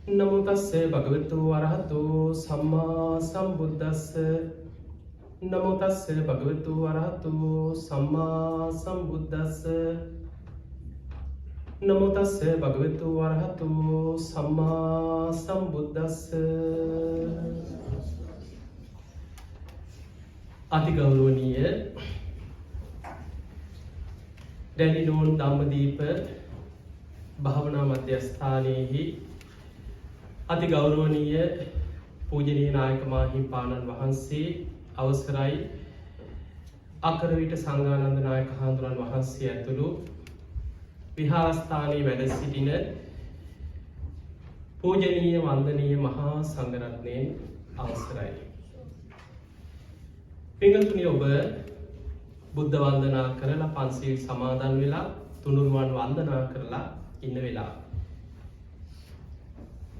නමෝ තස්සේ භගවතු වරහතෝ සම්මා සම්බුද්දස්ස නමෝ තස්සේ භගවතු වරහතෝ සම්මා සම්බුද්දස්ස නමෝ තස්සේ භගවතු වරහතෝ සම්මා සම්බුද්දස්ස අතිගෞරවනීය දැනිනෝන් ධම්මදීප භාවනා මධ්‍යස්ථානයේහි අති ගෞරවනීය පූජනීය නායක මාහිමිපාණන් වහන්සේ අවසරයි අකරවිට සංඝානන්ද නායක හාමුදුරන් වහන්සේ ඇතුළු විහාරස්ථානයේ වැඩ සිටින පූජනීය වන්දනීය මහා සංඝරත්නයන් අවසරයි. පින්වත්නි, ඔබ බුද්ධ වන්දනා කරලා පන්සිල් සමාදන් වෙලා තුනුරුවන් වන්දනා කරලා ඉන්න වෙලාව.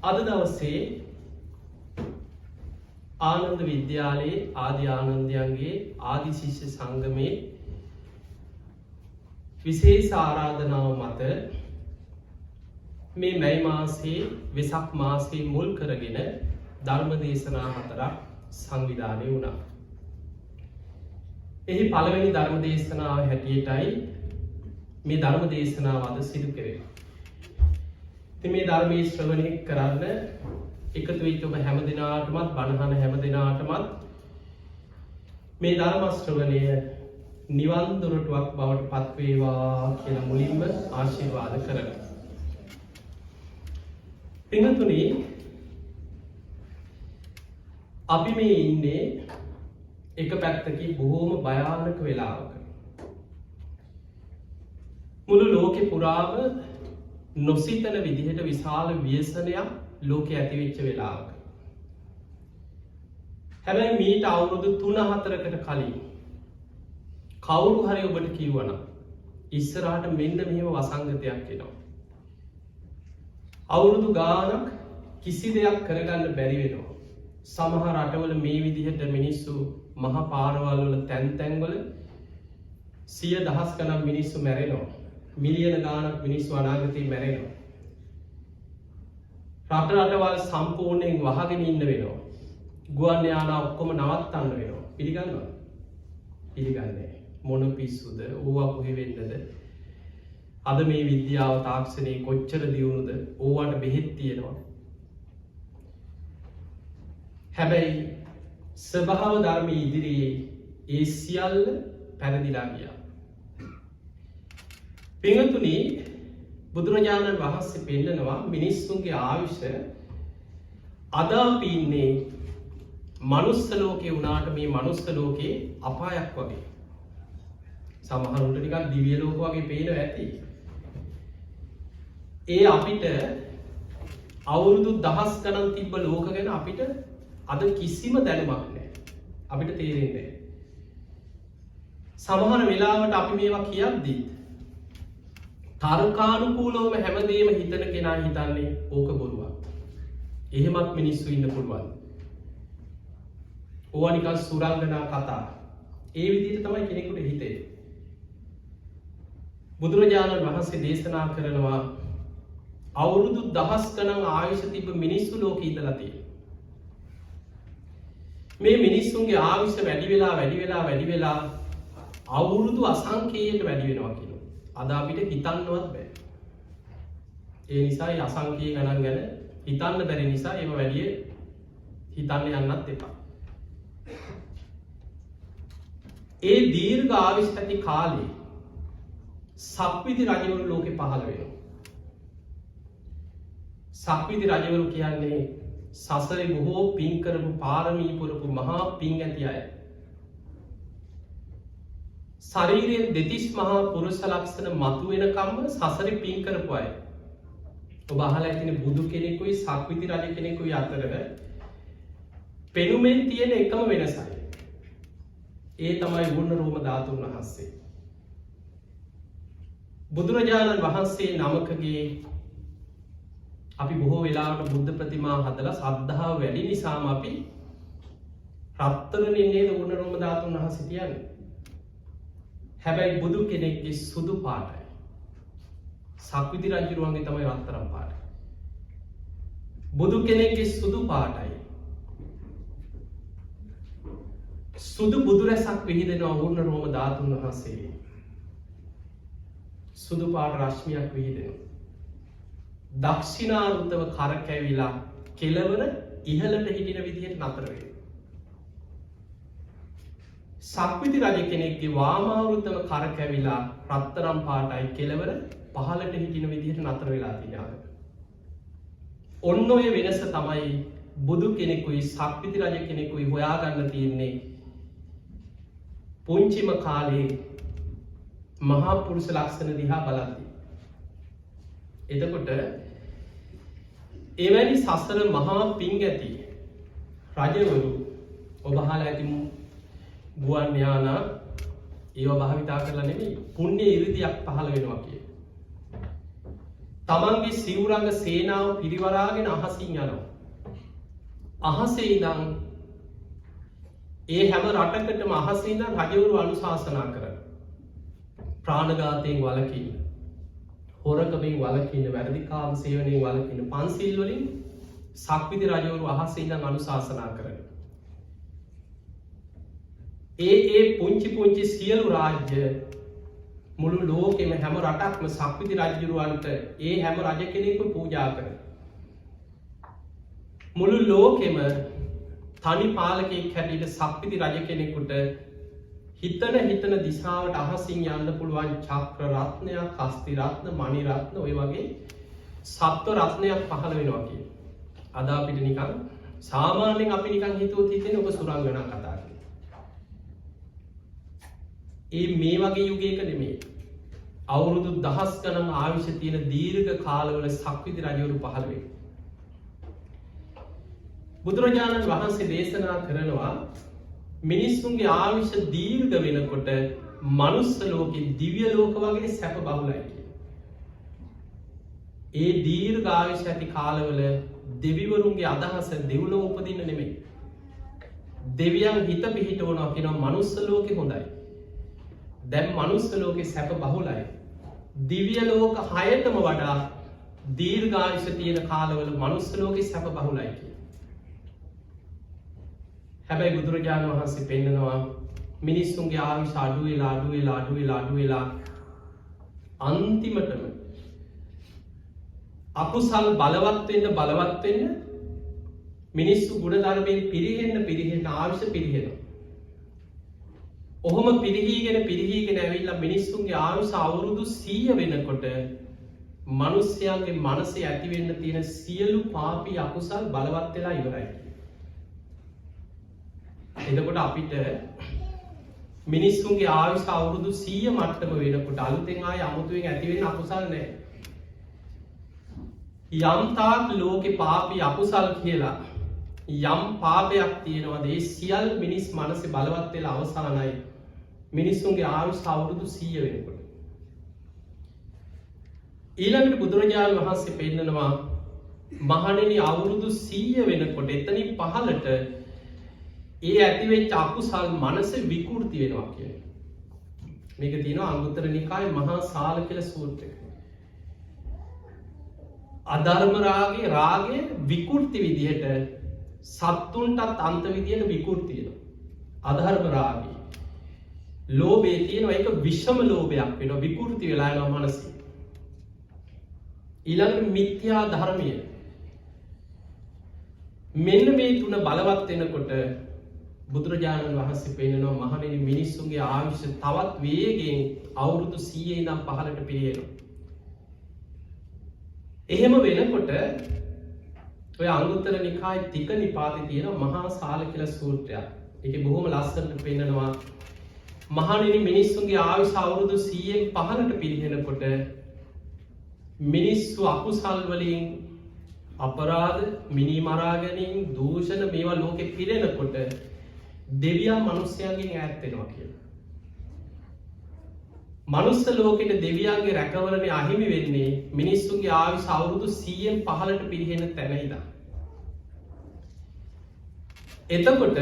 අද දවසේ ආනන්ද විද්‍යාලයේ ආදි ආනන්දයන්ගේ ආදි ශිෂ්‍ය සංගමේ විශේෂ ආරාධනාව මත මේ මැයි මාසයේ වෙසක් මාසයේ මුල් කරගෙන ධර්ම දේශනා 4ක් සංවිධානය වුණා. එහි පළවෙනි ධර්ම දේශනාව හැටියටයි මේ ධර්ම දේශනාව අද සිදු කෙරේ. මේ ධර්මයේ ශ්‍රවණය කරන්න එකතු වෙච්ච ඔබ හැම දිනාටමත් බණහන හැම දිනාටමත් මේ ධර්ම ශ්‍රවණය නිවන් දොරටුවක් බවට පත් වේවා කියලා මුලින්ම ආශිර්වාද කරනවා. පින්වත්නි, අපි මේ ඉන්නේ එක පැත්තකින් බොහෝම භයානක වෙලාවක. මුළු ලෝකෙ පුරාම නොසිතන විදිහට විශාල ව්‍යසනයක් ලෝකෙ ඇතිවෙච්ච වෙලාවක. හැබැයි මීට අවුරුදු 3-4කට කලින් කවුරු හරි ඔබට කිව්වනම් ඉස්සරහට මෙන්න මෙහෙම වසංගතයක් එනවා, අවුරුදු ගානක් කිසි දෙයක් කරගන්න බැරි වෙනවා, සමහර රටවල මේ විදිහට මිනිස්සු මහ පාරවල් වල තැන් තැන්වල 100,000 ගණන් මිනිස්සු මැරෙනවා, මිලියන ගානක් මිනිස්සු අනාගතේ මැරෙනවා, රටවල් සම්පූර්ණයෙන් වහගෙන ඉන්න වෙනවා, ගුවන් යානා ඔක්කොම නවත්තන්න වෙනවා. පිළිගන්නවද? පිළිගන්නේ මොන පිස්සුද? ඕවා කොහෙ වෙන්නද? අද මේ විද්‍යාව තාක්ෂණයේ කොච්චර දියුණුද? ඕවට බෙහෙත් තියෙනවා. හැබැයි ස්වභාව ධර්මයේ ඉදිරියේ ඒ සියල්ල පැරදිලා ගියා. පින්වත්නි, බුදුරජාණන් වහන්සේ පෙන්නනවා මිනිස්සුන්ගේ ආයුෂ අද අපි ඉන්නේ මනුස්ස ලෝකේ වුණාට මේ මනුස්ස ලෝකේ අපායක් වගේ. සමහරුන්ට නිකන් දිව්‍ය ලෝක වගේ පේනවා ඇති. ඒ අපිට අවුරුදු 10 ගණන් තිබ්බ ලෝක ගැන අපිට අද කිසිම දැනුමක් නැහැ. අපිට තේරෙන්නේ නැහැ. සමහර වෙලාවට අපි මේවා කියද්දී තර්කානුකූලවම හැමදේම හිතන කෙනා හිතන්නේ ඕක බොරුවක්. එහෙමත් මිනිස්සු ඉන්න පුළුවන්. ඕවා නිකන් සුරංගනා කතා. ඒ විදිහට තමයි කෙනෙකුට හිතේ. බුදුරජාණන් වහන්සේ දේශනා කරනවා අවුරුදු 10 ගණන් ආයුෂ තිබ්බ මිනිස්සු ලෝකේ ඉඳලා තියෙනවා. මේ මිනිස්සුන්ගේ ආයුෂ වැඩි වෙලා අවුරුදු අසංඛ්‍යයට වැඩි වෙනවා කියනවා. අද අපිට හිතන්නවත් බෑ. ඒ නිසා මේ අසංඛ්‍ය ගණන් ගැන හිතන්න බැරි නිසා ඒව වැඩි හිතන්න යන්නත් එපා. ඒ දීර්ඝ ආයුෂ ඇති කාලේ සක්විති රජවරු ලෝකේ පහළ වෙනවා. සක්විති රජවරු කියන්නේ සසරේ බොහෝ පින් කරපු පාරමී පුරපු මහා පින් ඇති අය. ශරීරයේ දෙතිස් මහා පුරුෂ ලක්ෂණ මතුවෙනකම්ම සසරේ පින් කරපු අය. ඔබ අහලා ඇතිනේ බුදු කෙනෙකුයි සක්විති රජ කෙනෙකුයි අතර පෙනුමෙන් තියෙන එකම වෙනසයි. ඒ තමයි වුණ රෝම ධාතුන් වහන්සේ. බුදුරජාණන් වහන්සේ නමකගේ අපි බොහෝ වෙලාවට බුද්ධ ප්‍රතිමා හදලා ශ්‍රද්ධාව වැඩි නිසාම අපි රත්තරනේ නේද වුණ රෝම ධාතුන් වහන්සේ තියන්නේ. හැබැයි බුදු කෙනෙක්ගේ සුදු පාටයි. සක්විති රජුරුවන්ගේ තමයි රත්තරන් පාට. බුදු කෙනෙක්ගේ සුදු පාටයි. සුදු බුදු රැසක් විහිදෙනවා වුණ රෝම ධාතුන් වහන්සේ. සුදු පාට රශ්මියක් විහිදෙනවා. දක්ෂිනාරුතව කරකැවිලා කෙලවර ඉහළට හිටින විදිහට නතර වෙනවා. සක්විති රජ කෙනෙක්ගේ වාමාවෘතව කරකැවිලා රත්තරම් පාටයි කෙලවර පහළට හිටින විදිහට නතර වෙලා තියෙනවා. ඔන්න ඔය වෙනස තමයි බුදු කෙනෙකුයි සක්විති රජ කෙනෙකුයි හොයාගන්න තියෙන්නේ. පුංචිම කාලේ මහා පුරුෂ ලක්ෂණ දිහා බලද්දී. එතකොට එවැනි සසර මහා පිං ඇති රජවරු ඔබ අහලා ඇති ගුවන් යානා ඒව භාවිතා කරලා නෙමෙයි පුණ්‍ය ඉරිදියක් පහළ වෙනවා කියේ. තමන්ගේ සිවුරංග සේනාව පිරිවරාගෙන අහසින් යනවා. අහසේ ඉඳන් ඒ හැම රටකටම අහසේ ඉඳන් රජවරු අනුශාසනා කරනවා. ප්‍රාණඝාතයෙන් වළකින්න, හොරකමින් වළකින්න, වැරදි කාම සේවනයෙන් වළකින්න, පන්සිල් වලින් සක්විති රජවරු අහසේ ඉඳන් අනුශාසනා කරනවා. ඒ පුංචි පුංචි සියලු රාජ්‍ය මුළු ලෝකෙම හැම රටක්ම සක්විති රජුරවන්ට ඒ හැම රජ කෙනෙකුම පූජා කරනවා. මුළු ලෝකෙම තනි පාලකයෙක් හැටියට සක්විති රජ කෙනෙකුට හිතන දිශාවට අහසින් යන්න පුළුවන් චක්‍ර රත්නයක්, හස්ති රත්න, මණි රත්න ඔය වගේ සත්ව රත්නයක් පහළ වෙනවා කියන. අද අපිට නිකන් සාමාන්‍යයෙන් අපි නිකන් හිතුවොත් හිතෙන්නේ ඔබ සුරංගනා කතා කරනවා. මේ වගේ යුගයක නෙමෙයි. අවුරුදු දහස් ගණන් ආයුෂ තියෙන දීර්ඝ කාලවල සක්විති රජවරු පහළ වෙනවා. බුදුරජාණන් වහන්සේ දේශනා කරනවා මිනිස්සුන්ගේ ආයුෂ දීර්ඝ වෙනකොට මනුස්ස ලෝකේ දිව්‍ය ලෝක වගේ සැප බහුලයි කියලා. ඒ දීර්ඝ ආයුෂ ඇති කාලවල දෙවිවරුන්ගේ අදහස දෙව්ලොව උපදින්න නෙමෙයි. දෙවියන් හිත පිහිටවනවා කියනවා මනුස්ස ලෝකේ හොඳයි. දැන් මනුස්ස ලෝකේ සැප බහුලයි. දිව්‍ය ලෝක 6ටම වඩා දීර්ඝ ආයුෂ තියෙන කාලවල මනුස්ස ලෝකේ සැප බහුලයි කියලා. හැබැයි බුදුරජාණන් වහන්සේ පෙන්නනවා මිනිස්සුන්ගේ ආයුෂ අඩු වෙලා අන්තිමටම අකුසල් බලවත් වෙන්න මිනිස්සු ගුණධර්මයෙන් පිරිහෙන්න ආයුෂ පිරිහෙනවා. ඔහොම පිරිහීගෙන ඇවිල්ලා මිනිස්සුන්ගේ ආයුෂ අවුරුදු 100 වෙනකොට මිනිස්යාගේ මනසේ ඇති වෙන්න තියෙන සියලු පාපී අකුසල් බලවත් වෙලා ඉවරයි. එතකොට අපිට මිනිස්සුන්ගේ ආයුෂ අවුරුදු 100 මට්ටම වෙනකොට අලුතෙන් ආය අමුතුවෙන් ඇති වෙන අකුසල් නැහැ. යම් තාක් ලෝකේ පාපී අකුසල් කියලා යම් පාපයක් තියෙනවාද ඒ සියල් මිනිස් මනසේ බලවත් වෙලා අවසానයි මිනිස්සුන්ගේ ආයුෂ අවුරුදු 100 වෙනකොට. ඊළඟට බුදුරජාණන් වහන්සේ පෙන්නනවා මහණෙනි අවුරුදු 100 වෙනකොට එතනින් පහළට ඒ ඇතිවෙච්ච අකුසල් මනස විකෘති වෙනවා කියන්නේ. මේක තියෙනවා අංගුත්තර නිකායේ මහා සාල කියලා සූත්‍රයක. අධර්ම රාගය විකෘති විදිහට සත්තුන්ටත් අන්ත විදිහට විකෘති වෙනවා. අධර්ම රාගය. ලෝභය තියෙනවා ඒක විෂම ලෝභයක් වෙනවා විකෘති වෙලා යනවා මනසේ. ඊළඟ මිත්‍යා ධර්මය. මෙන්න මේ තුන බලවත් වෙනකොට බුදුරජාණන් වහන්සේ පෙන්නනවා මහණෙනි මිනිස්සුන්ගේ ආයුෂ තවත් වේගයෙන් අවුරුදු 100 ඉඳන් පහළට පිරියෙනවා. එහෙම වෙනකොට ඔය අංගුත්තර නිකායේ තික නිපාතේ තියෙන මහා සාල කියලා සූත්‍රයක්. ඒකේ බොහොම ලස්සනට පෙන්නනවා මහණෙනි මිනිස්සුන්ගේ ආයුෂ අවුරුදු 100න් පහළට පිරිහෙනකොට මිනිස්සු අකුසල් වලින් අපරාධ, මිනි මරා ගැනීම, දූෂණ මේවා ලෝකෙ පිරෙනකොට දෙවියන් මිනිස්යාගෙන් ඈත් වෙනවා කියලා. මනුස්ස ලෝකෙට දෙවියන්ගේ රැකවරණය අහිමි වෙන්නේ මිනිස්සුන්ගේ ආයුෂ අවුරුදු 100න් පහළට පිරිහෙන තැන ඉඳන්. එතකොට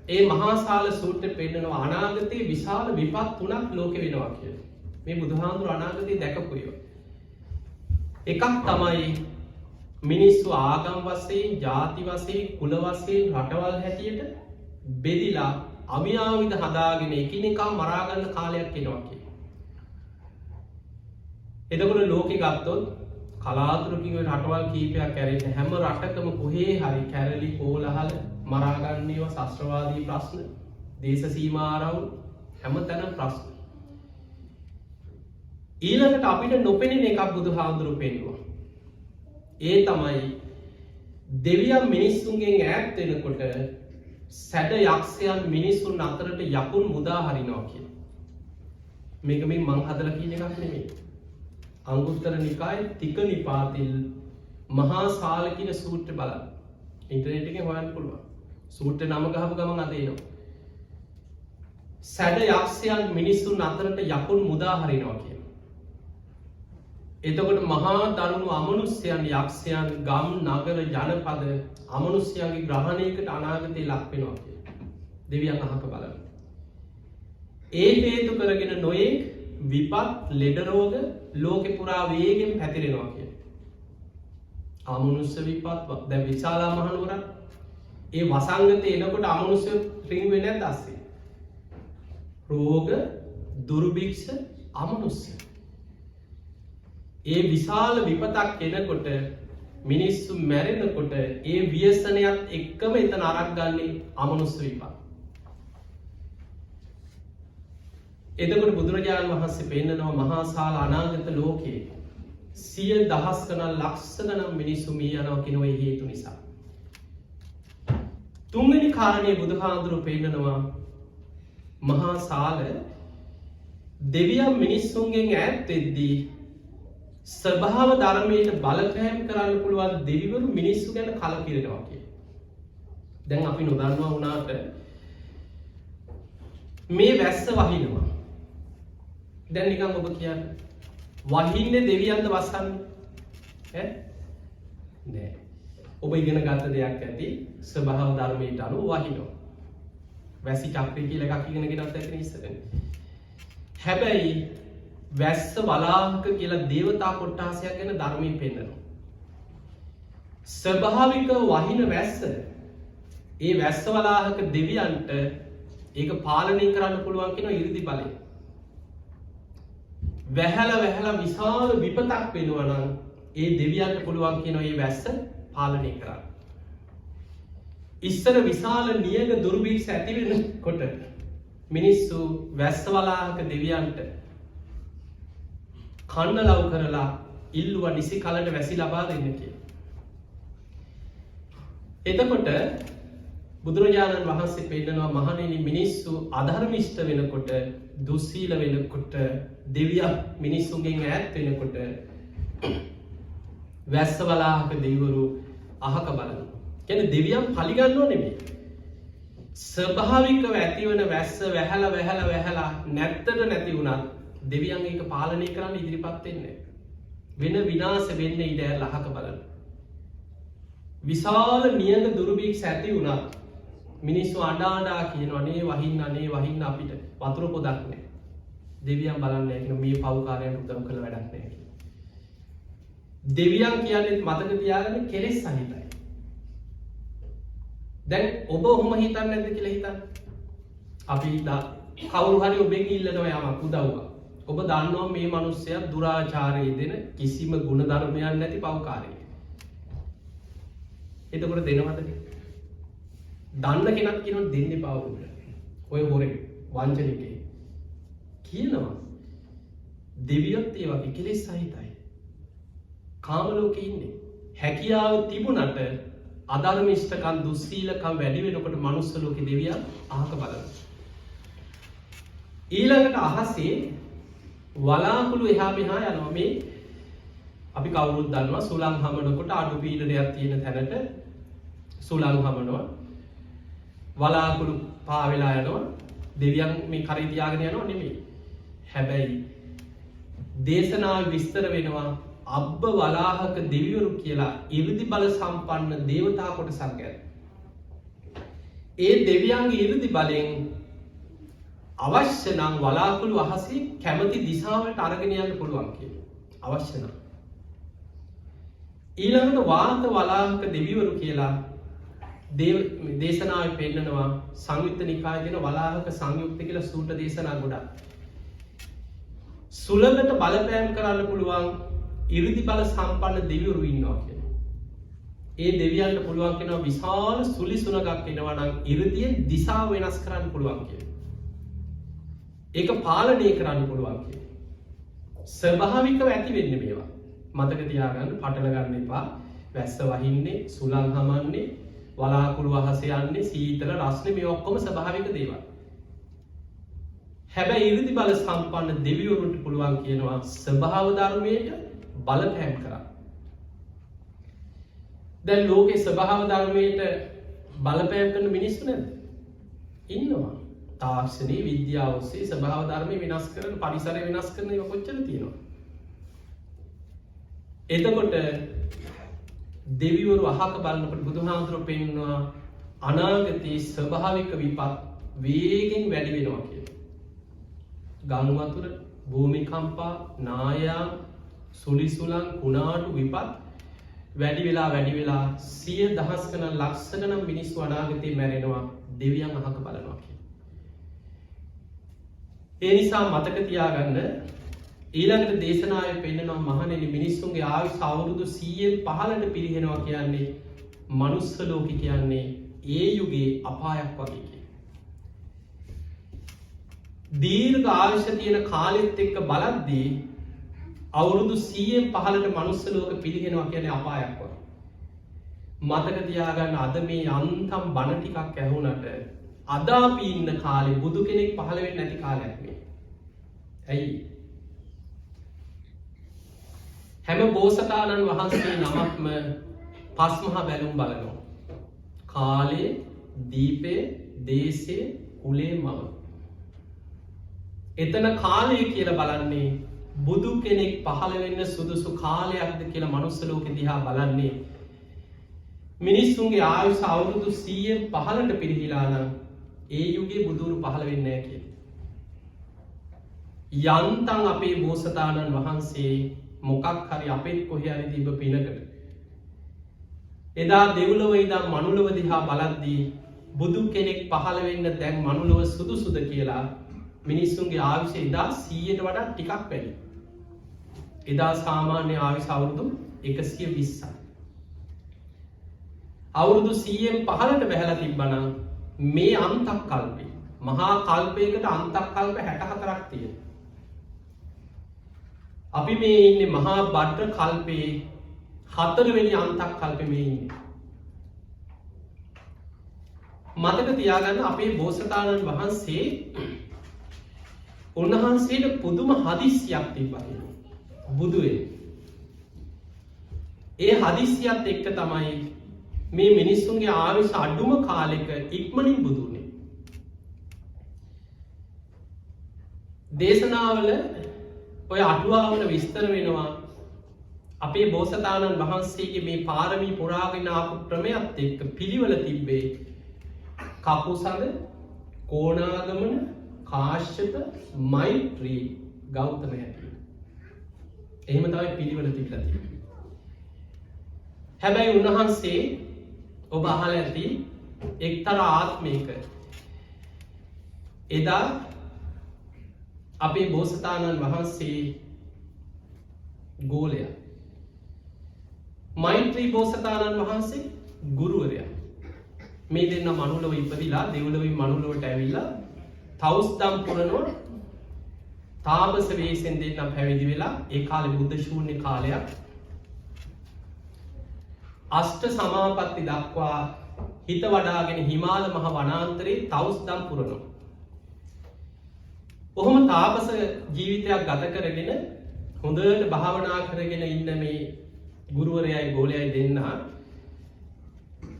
ඒ මහා සාල සූත්‍රයේ පෙන්නනවා අනාගතයේ විශාල විපත් තුනක් ලෝකෙ වෙනවා කියලා. මේ බුදුහාමුදුර අනාගතේ දැකපු ඒවා. එකක් තමයි මිනිස්සු ආගම් වශයෙන්, ජාති වශයෙන්, කුල වශයෙන්, රටවල් හැටියට බෙදිලා අවියාවිද හදාගෙන එකිනෙකා මරා ගන්න කාලයක් එනවා කියලා. එතකොට ලෝකෙ ගත්තොත් කලාතුරකින් ඔය රටවල් කීපයක් ඇරෙන්න හැම රටකම කොහේ හරි කැරලි කෝලහල මරා ගන්න ඒවා ශාස්ත්‍රවාදී ප්‍රශ්න, දේශ සීමා ආරවුල් හැමතැනම ප්‍රශ්න. ඊළඟට අපිට නොපෙනෙන එකක් බුදුහාමුදුරුවෝ පෙන්වුවා. ඒ තමයි දෙවියන් මිනිස්සුන්ගෙන් ඈත් වෙනකොට සැඩ යක්ෂයන් මිනිසුන් අතරට යකුන් මුදා හරිනවා කියලා. මේක මේ මං හදලා කියන එකක් නෙමෙයි. අංගුත්තර නිකායේ තික නිපාතිල් මහා සාල කියන සූත්‍රය බලන්න. ඉන්ටර්නෙට් එකෙන් හොයන්න පුළුවන්. සූත්‍රේ නම ගහපු ගමන් අද එනවා. සැඩ යක්ෂයන් මිනිසුන් අතරට යකුන් මුදා හරිනවා කියලා. එතකොට මහා දරුණු අමනුෂ්‍යයන්, යක්ෂයන්, ගම්, නගර, ජනපද අමනුෂ්‍යයන්ගේ ග්‍රහණයකට අනාගතේ ලක් වෙනවා කියලා. දෙවියන් අහක බලන්න. ඒ හේතු කරගෙන නොයෙක් විපත්, ලෙඩ රෝග ලෝකෙ පුරා වේගෙන් පැතිරෙනවා කියලා. අමනුෂ්‍ය විපත් දැන් විශාලා මහනුවර ඒ වසංගතේ එනකොට අමනුෂ්‍ය රින් වෙන්නේ නැද්ද ඇස්සේ? රෝග, දුර්භික්ෂ, අමනුෂ්‍ය. ඒ විශාල විපතක් එනකොට මිනිස්සු මැරෙනකොට ඒ ව්‍යසනයත් එක්කම එතන අරක් ගන්නේ අමනුෂ්‍ය විපත්. එතකොට බුදුරජාණන් වහන්සේ පෙන්නනවා මහා සාල අනාගත ලෝකයේ සිය දහස් ගණන් ලක්ෂ ගණන් මිනිස්සු මිය යනවා කියන ওই හේතු නිසා. තුන්වෙනි කාරණේ බුදුහාඳුරු පෙන්නනවා මහා සාල දෙවියන් මිනිස්සුන්ගෙන් ඈත් වෙද්දී ස්වභාව ධර්මයට බලපෑම් කරන්න පුළුවන් දෙවිවරු මිනිස්සු ගැන කලකිරෙනවා කියලා. දැන් අපි නොදන්නවා වුණාට මේ වැස්ස වහිනවා. දැන් නිකන් ඔබ කියන්නේ වහින්නේ දෙවියන්ද වසන්නේ? නෑ. ඔබ ඉගෙන ගත්ත දෙයක් ඇති ස්වභාව ධර්මයට අනුව වහිනවා. වැසි චක්‍රය කියලා එකක් ඉගෙනගෙනත් ඇතිනේ ඉස්සරනේ. හැබැයි වැස්ස වලාහක කියලා දේවතා කොට්ටාසයක් ගැන ධර්මයේ පෙන්නනවා. ස්වභාවික වහින වැස්ස ඒ වැස්ස වලාහක දෙවියන්ට ඒක පාලනය කරන්න පුළුවන් කියන 이르දි බලය. වැහැලා විශාල විපතක් වෙනවා නම් ඒ දෙවියන්ට පුළුවන් කියන ඒ වැස්ස පාලනය කරන්න. ඉස්සර විශාල නියඟ දුර්භික්ෂ ඇති වෙනකොට මිනිස්සු වැස්ස වලාහක දෙවියන්ට කන්නලව් කරලා ඉල්ලුවා නිසි කලට වැසි ලබා දෙන්න කියලා. එතකොට බුදුරජාණන් වහන්සේ පෙන්නනවා මහණෙනි මිනිස්සු අධර්මිෂ්ඨ වෙනකොට, දුස්සීල වෙනකොට, දෙවියන් මිනිස්සුන්ගෙන් ඈත් වෙනකොට වැස්ස වලාහක දෙවිවරු අහක බලනවා. කියන්නේ දෙවියන් පරිගන්නව නෙමෙයි. ස්වභාවිකව ඇතිවන වැස්ස වැහැලා නැත්තට නැති වුණත් දෙවියන් ඒක පාලනය කරන්න ඉදිරිපත් වෙන්නේ වෙන විනාශ වෙන්නේ ඉඩ ලහක බලන්න. විශාල නියඟ දුර්භික්ෂ ඇති වුණත් මිනිස්සු අඬා කියනවා නේ වහින්න අපිට වතුර පොදක් නැහැ. දෙවියන් බලන්නේ කියන මේ පව්කාරයන්ට උදව් කළ වැඩක් නැහැ කියලා. දෙවියන් කියන්නේ මතක තියාගන්න කෙලෙස් සහිතයි. දැන් ඔබ ඔහොම හිතන්නේ නැද්ද කියලා හිතන්න. අපි කවුරු හරි ඔබෙන් ඉල්ලනවා යමක් උදව්වක්. ඔබ දන්නවා මේ මිනිස්සයා දුරාචාරයේ දෙන කිසිම ගුණ ධර්මයක් නැති පව්කාරයෙක්. එතකොට දෙනවද? දන්න කෙනක් කියනවා දෙන්නේ පාවුල. ඔය හොරේ වංචනිකේ කියනවා. දෙවියොත් ඒ වගේ කෙලෙස් සහිතයි. කාම ලෝකේ ඉන්නේ. හැකියාව තිබුණට අධර්මිෂ්ඨකම්, දුස්සීලකම් වැඩි වෙනකොට මනුස්ස ලෝකේ දෙවියන් අහක බලනවා. ඊළඟට අහසේ වලාකුළු එහා මෙහා යනවා. මේ අපි කවුරුත් දන්නවා සුළං හමනකොට අඩු පීඩනයක් තියෙන තැනට සුළං හමනවා. වලාකුළු පාවෙලා යනවා. දෙවියන් මේ කරේ තියාගෙන යනවා නෙමෙයි. හැබැයි දේශනාවේ විස්තර වෙනවා අබ්බ වලාහක දෙවිවරු කියලා 이르දි බල සම්පන්න දේවතා කොටසක් ගැන. ඒ දෙවියන්ගේ 이르දි බලෙන් අවශ්‍ය නම් වලාකුළු අහසේ කැමති දිශාවට අරගෙන යන්න පුළුවන් කියලා. අවශ්‍ය නම්. ඊළඟට වාත වලාහක දෙවිවරු කියලා දේශනාවේ පෙන්නනවා සංයුත්ත නිකායේ තියෙන වලාහක සංයුක්ත කියලා සූත්‍ර දේශනා ගොඩක්. සුළඟට බලපෑම් කරන්න පුළුවන් 이르දි බල සම්පන්න දෙවිවරු ඉන්නවා කියනවා. ඒ දෙවියන්ට පුළුවන් කියනවා විශාල සුලි සුළඟක් එනවා නම් 이르දියෙන් දිශාව වෙනස් කරන්න පුළුවන් කියනවා. ඒක පාලනය කරන්න පුළුවන් කියනවා. ස්වභාවිකව ඇති වෙන්නේ මේවා. මතක තියාගන්න පටල ගන්න එපා. වැස්ස වහින්නේ, සුළං හමන්නේ, වලාකුළු අහස යන්නේ, සීතල රස්නේ මේ ඔක්කොම ස්වභාවික දේවල්. හැබැයි 이르දි බල සම්පන්න දෙවිවරුන්ට පුළුවන් කියනවා ස්වභාව ධර්මයට බලපෑම් කරන්න. දැන් ලෝකේ ස්වභාව ධර්මයට බලපෑම් කරන මිනිස්සු නැද්ද? ඉන්නවා. තාක්ෂණයේ විද්‍යාව ඔස්සේ ස්වභාව ධර්ම වෙනස් කරන, පරිසරය වෙනස් කරන ඒවා කොච්චර තියෙනවද? එතකොට දෙවිවරු අහක බලනකොට බුදුහාමුදුරුවෝ පෙන්වනවා අනාගතයේ ස්වභාවික විපත් වේගෙන් වැඩි වෙනවා කියලා. ගං වතුර, භූමිකම්පා, නායාම්, සුලිසුලං, කුණාටු විපත් වැඩි වෙලා සිය දහස් ගණන් ලක්ෂ ගණන් මිනිස්සු අනාගතේ මැරෙනවා දෙවියන් අහක බලනවා කියලා. ඒ නිසා මතක තියාගන්න ඊළඟට දේශනාවේ පෙන්නනවා මහණෙනි මිනිස්සුන්ගේ ආයුෂ අවුරුදු 100න් 15ට පිරිහෙනවා කියන්නේ මනුස්ස ලෝකෙ කියන්නේ ඒ යුගයේ අපායක් වගේ කියලා. දීර්ඝ ආයුෂ තියෙන කාලෙත් එක්ක බලද්දී අවුරුදු 100න් 15ට මනුස්ස ලෝක පිරිහෙනවා කියන්නේ අපායක් වගේ. මතක තියාගන්න අද මේ අන්තම් බණ ටිකක් ඇහුණට අද අපි ඉන්න කාලේ බුදු කෙනෙක් පහළ වෙන්නේ නැති කාලයක් මේ. ඇයි? හැම බෝසතාණන් වහන්සේ නමක්ම පස් මහා බැලුම් බලනවා. කාලේ, දීපේ, දේශේ, කුලේ මව. එතන කාලය කියලා බලන්නේ බුදු කෙනෙක් පහළ වෙන්න සුදුසු කාලයක්ද කියලා මනුස්ස ලෝකෙ දිහා බලන්නේ. මිනිස්සුන්ගේ ආයුෂ අවුරුදු 100න් 15ට පිරිහිලා නම් ඒ යුගයේ බුදුරු පහළ වෙන්නේ නැහැ කියලා. යන්තම් අපේ බෝසතාණන් වහන්සේ මොකක් හරි අපෙත් කොහේ හරි තිබ්බ පිනකට එදා දෙව්ලොව ඉඳන් මනුලොව දිහා බලද්දී බුදු කෙනෙක් පහළ වෙන්න දැන් මනුලොව සුදුසුද කියලා මිනිස්සුන්ගේ ආයුෂ එදා 100ට වඩා ටිකක් වැඩි. එදා සාමාන්‍ය ආයුෂ අවුරුදු 120යි. අවුරුදු 100න් 15ට බැහැලා තිබ්බනම් මේ අන්තක් කල්පේ මහා කල්පයකට අන්තක් කල්ප 64ක් තියෙනවා. අපි මේ ඉන්නේ මහා බද්ද කල්පේ 4 වෙනි අන්තක් කල්පේ මේ ඉන්නේ. මතක තියාගන්න අපේ බෝසතාණන් වහන්සේ උන්වහන්සේට පුදුම හදිස්සියක් තිබ්බා බුදු වෙන්න. ඒ හදිස්සියත් එක්ක තමයි මේ මිනිස්සුන්ගේ ආයුෂ අඩුම කාලෙක ඉක්මනින් බුදු වුණේ. දේශනාවල ඔය අටුවාවල විස්තර වෙනවා අපේ බෝසතාණන් වහන්සේගේ මේ පාරමී පුරාගෙන ආපු ක්‍රමයක් එක්ක පිළිවෙල තිබ්බේ කපුසඳ, කෝණාගමන, කාශ්‍යප, මෛත්‍රී, ගෞතම හැටියට. එහෙම තමයි පිළිවෙල තිබිලා තියෙන්නේ. හැබැයි උන්වහන්සේ ඔබ අහලා ඇති එක්තරා ආත්මයක එදා අපේ බෝසතාණන් වහන්සේ ගෝලයා, මෛත්‍රී බෝසතාණන් වහන්සේ ගුරුවරයා. මේ දෙන්න මනුලොව ඉපදිලා දෙව්ලොවින් මනුලොවට ඇවිල්ලා තවුස්දම් පුරනවා. තාපස වේසෙන් දෙන්න පැවිදි වෙලා ඒ කාලේ බුද්ධ ශූන්‍ය කාලයක්. අෂ්ට සමාපatti දක්වා හිත වඩාගෙන හිමාල මහ වනාන්තරේ තවුස්දම් පුරනවා. ඔහොම තාපස ජීවිතයක් ගත කරගෙන හොඳට භාවනා කරගෙන ඉන්න මේ ගුරුවරයයි ගෝලයයි දෙන්න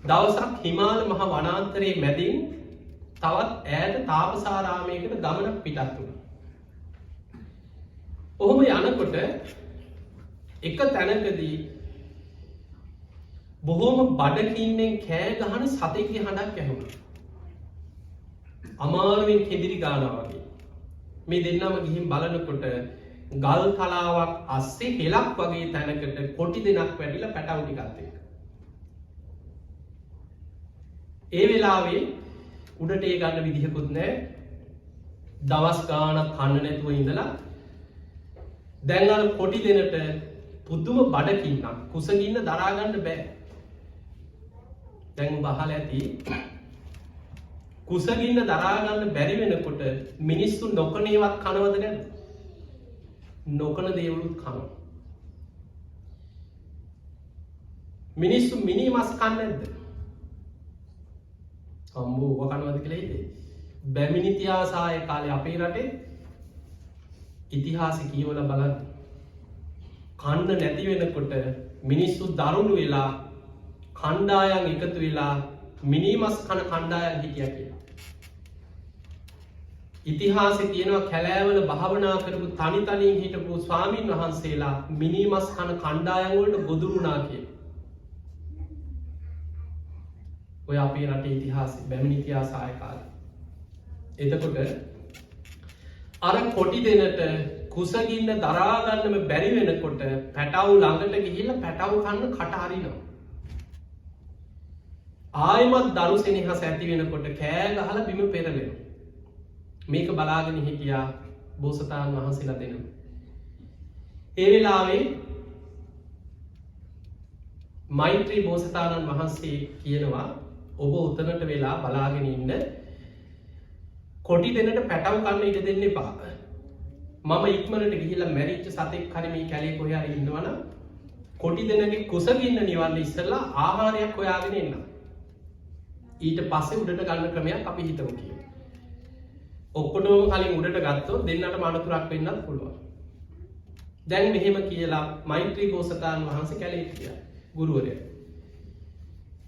දවසක් හිමාල මහ වනාන්තරයේ මැදින් තවත් ඈත තාපසාරාමයකට ගමනක් පිටත් වුණා. ඔහොම යනකොට එක තැනකදී බොහෝම බඩකින්නෙන් කෑ ගහන සතෙක්ගේ හඬක් ඇහුණා. අමාරුවෙන් කෙදිරි ගානවා වගේ. මේ දෙන්නම ගිහින් බලනකොට ගල් තලාවක් අස්සේ හෙලක් වගේ තැනකට කොටි දෙනක් වැටිලා පැටවු ටිකත් එක්ක. ඒ වෙලාවේ උඩට ඒ ගන්න විදිහකුත් නැහැ. දවස් ගාණක් කන්න නැතුව ඉඳලා දැන් අර කොටි දෙනට පුදුම බඩකින්නක් කුසගින්න දරා ගන්න බෑ. දැන් ඔබ අහලා ඇති කුසගින්න දරා ගන්න බැරි වෙනකොට මිනිස්සු නොකන ඒවත් කනවද නැද්ද? නොකන දේවලුත් කනවා. මිනිස්සු මිනි මස් කන්නේ නැද්ද? අම්මෝ ඔය කනවද කියලා හිතේ. බැමිණි ඉතිහාසය කාලේ අපේ රටේ ඉතිහාසෙ කියවලා බලන්න. කන්න නැති වෙනකොට මිනිස්සු දරුණු වෙලා කණ්ඩායම් එකතු වෙලා මිනි මස් කන කණ්ඩායම් හිටියා කියලා. ඉතිහාසයේ තියෙනවා කැලෑවල භාවනා කරපු තනි තනියෙන් හිටපු ස්වාමින් වහන්සේලා මිනි මස් කන කණ්ඩායම් වලට ගොදුරු වුණා කියලා. ඔය අපේ රටේ ඉතිහාසෙ බැමිණි ඉතිහාසය කාලේ. එතකොට අර කොටි දෙනට කුසගින්න දරා ගන්නම බැරි වෙනකොට පැටවු ළඟට ගිහිල්ලා පැටවු කන්න කට අරිනවා. ආයිමත් දරු සෙනෙහස ඇති වෙනකොට කෑ ගහලා බිම පෙරලෙනවා. මේක බලාගෙන හිටියා බෝසතාණන් වහන්සේලා දෙනම. ඒ වෙලාවේ මෛත්‍රී බෝසතාණන් වහන්සේ කියනවා ඔබ උතනට වෙලා බලාගෙන ඉන්න කොටි දෙනට පැටවු කන්න ඉඩ දෙන්න එපා. මම ඉක්මනට ගිහිල්ලා මැරිච්ච සතෙක් හරි මේ කැලේ කොහේ හරි ඉන්නවනම් කොටි දෙනගේ කුසගින්න නිවන්න ඉස්සෙල්ලා ආහාරයක් හොයාගෙන එන්න. ඊට පස්සේ උඩට ගන්න ක්‍රමයක් අපි හිතමු කියලා. ඔක්කොටම කලින් උඩට ගත්තොත් දෙන්නටම අනතුරක් වෙන්නත් පුළුවන්. දැන් මෙහෙම කියලා මෛත්‍රී බෝසතාණන් වහන්සේ කැලේ ගියා. ගුරුවරයා.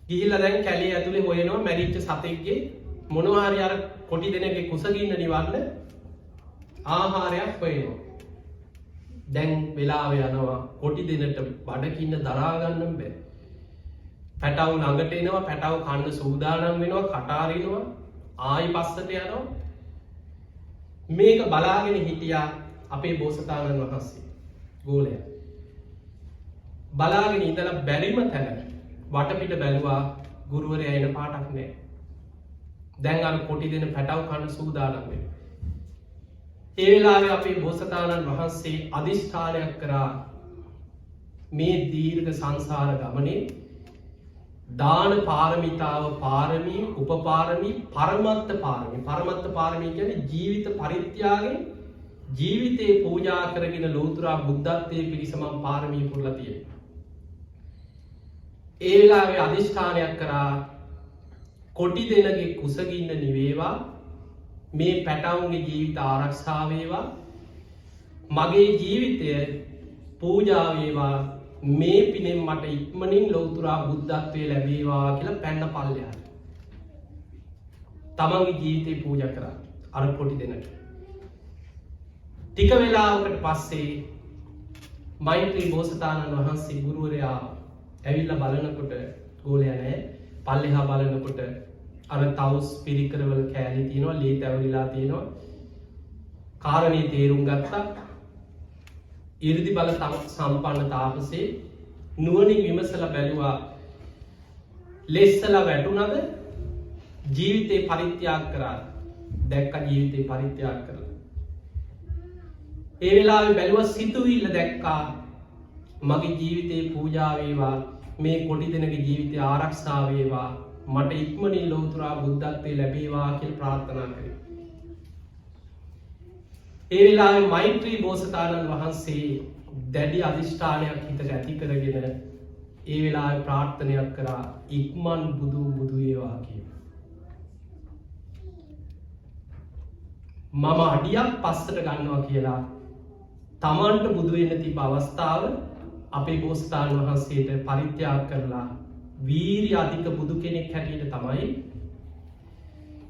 ගිහිල්ලා දැන් කැලේ ඇතුලේ හොයනවා මැරිච්ච සතෙක්ගේ මොනවා හරි අර කොටි දෙනගේ කුසගින්න නිවන්න ආහාරයක් හොයනවා. දැන් වෙලාව යනවා කොටි දෙනට බඩකින්න දරා ගන්න බෑ. පැටවු ළඟට එනවා පැටවු කන්න සූදානම් වෙනවා කට අරිනවා ආයි පස්සට යනවා. මේක බලාගෙන හිටියා අපේ බෝසතාණන් වහන්සේ ගෝලයා. බලාගෙන ඉඳලා බැරිම තැන වටපිට බැලුවා ගුරුවරයා එන පාටක් නැහැ. දැන් අර කොටි දෙන පැටවු කන්න සූදානම් වෙනවා. ඒ වෙලාවේ අපේ බෝසතාණන් වහන්සේ අදිෂ්ඨානයක් කරා මේ දීර්ඝ සංසාර ගමනේ දාන පාරමිතාව පාරමී උපපාරමී පරමත්ත පාරමී. පරමත්ත පාරමී කියන්නේ ජීවිත පරිත්‍යාගයෙන් ජීවිතේ පූජා කරගෙන ලෝතුරා බුද්ධත්වයේ පිරිසමම් පාරමී පුරලා තියෙනවා. ඒ වෙලාවේ අදිෂ්ඨානයක් කරා කොටි දෙනගේ කුසගින්න නිවේවා මේ පැටවුන්ගේ ජීවිත ආරක්ෂා වේවා මගේ ජීවිතය පූජා වේවා මේ පිනෙන් මට ඉක්මනින් ලෞතුරා බුද්ධත්වයේ ලැබේවා කියලා පැන්න පල්ලෙහාට තමන්ගේ ජීවිතේ පූජා කරා අර කොටි දෙනට. ටික වෙලාවකට පස්සේ මෛත්‍රී බෝසතාණන් වහන්සේ ගුරුවරයා ඇවිල්ලා බලනකොට ගෝලයා නැහැ. පල්ලෙහා බලනකොට අර තවුස් පිරිකරවල කෑලි තියෙනවා ලේ තැවරිලා තියෙනවා. කාරණේ තේරුම් ගත්තා. 이르දි බල සම්පන්න තාපසේ නුවණින් විමසලා බැලුවා ලෙස්සලා වැටුණද ජීවිතේ පරිත්‍යාග කරා. දැක්ක ජීවිතේ පරිත්‍යාග කරලා. ඒ වෙලාවේ බැලුවා සිතුවිල්ල දැක්කා මගේ ජීවිතේ පූජා වේවා මේ කොටි දෙනගේ ජීවිතය ආරක්ෂා වේවා මට ඉක්මනින් ලෞතුරා බුද්ධත්වයේ ලැබේවා කියලා ප්‍රාර්ථනා කරේ. ඒ වෙලාවේ මෛත්‍රී බෝසතාණන් වහන්සේ දැඩි අදිෂ්ඨානයක් හිතට ඇති කරගෙන ඒ වෙලාවේ ප්‍රාර්ථනාවක් කරා ඉක්මන් බුදු වේවා කියලා. මම අඩියක් පස්සට ගන්නවා කියලා තමන්ට බුදු වෙන්න තිබ්බ අවස්ථාව අපේ බෝසතාණන් වහන්සේට පරිත්‍යාග කරලා වීරිය අධික බුදු කෙනෙක් හැටියට තමයි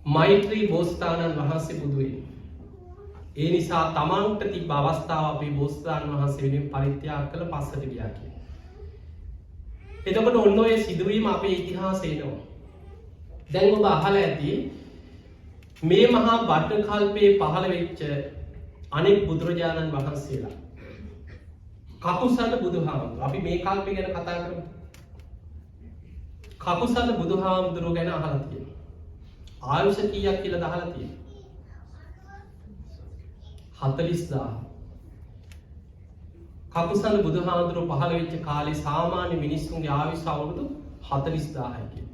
මෛත්‍රී බෝසතාණන් වහන්සේ බුදු වෙන්නේ. ඒ නිසා තමන්ට තිබ්බ අවස්ථාව අපේ බෝසතාණන් වහන්සේ වෙනුවෙන් පරිත්‍යාග කළ පස්සට ගියා කියලා. එතකොට ඔන්න ඔය සිදුවීම අපේ ඉතිහාසයේ එනවා. දැන් ඔබ අහලා ඇති මේ මහා බද්ද කල්පයේ පහළ වෙච්ච අනෙක් බුදුරජාණන් වහන්සේලා. කකුසඳ බුදුහාමුදුරුවෝ. අපි මේ කල්පේ ගැන කතා කරමු. කකුසඳ බුදුහාමුදුරුවෝ ගැන අහලා තියෙනවා. ආයුෂ කීයක් කියලා අහලා තියෙනවා. 40000. කකුසඳ බුදුහාමුදුරුවෝ පහළ වෙච්ච කාලේ සාමාන්‍ය මිනිස්සුන්ගේ ආයුෂ අවුරුදු 40000යි කියලා.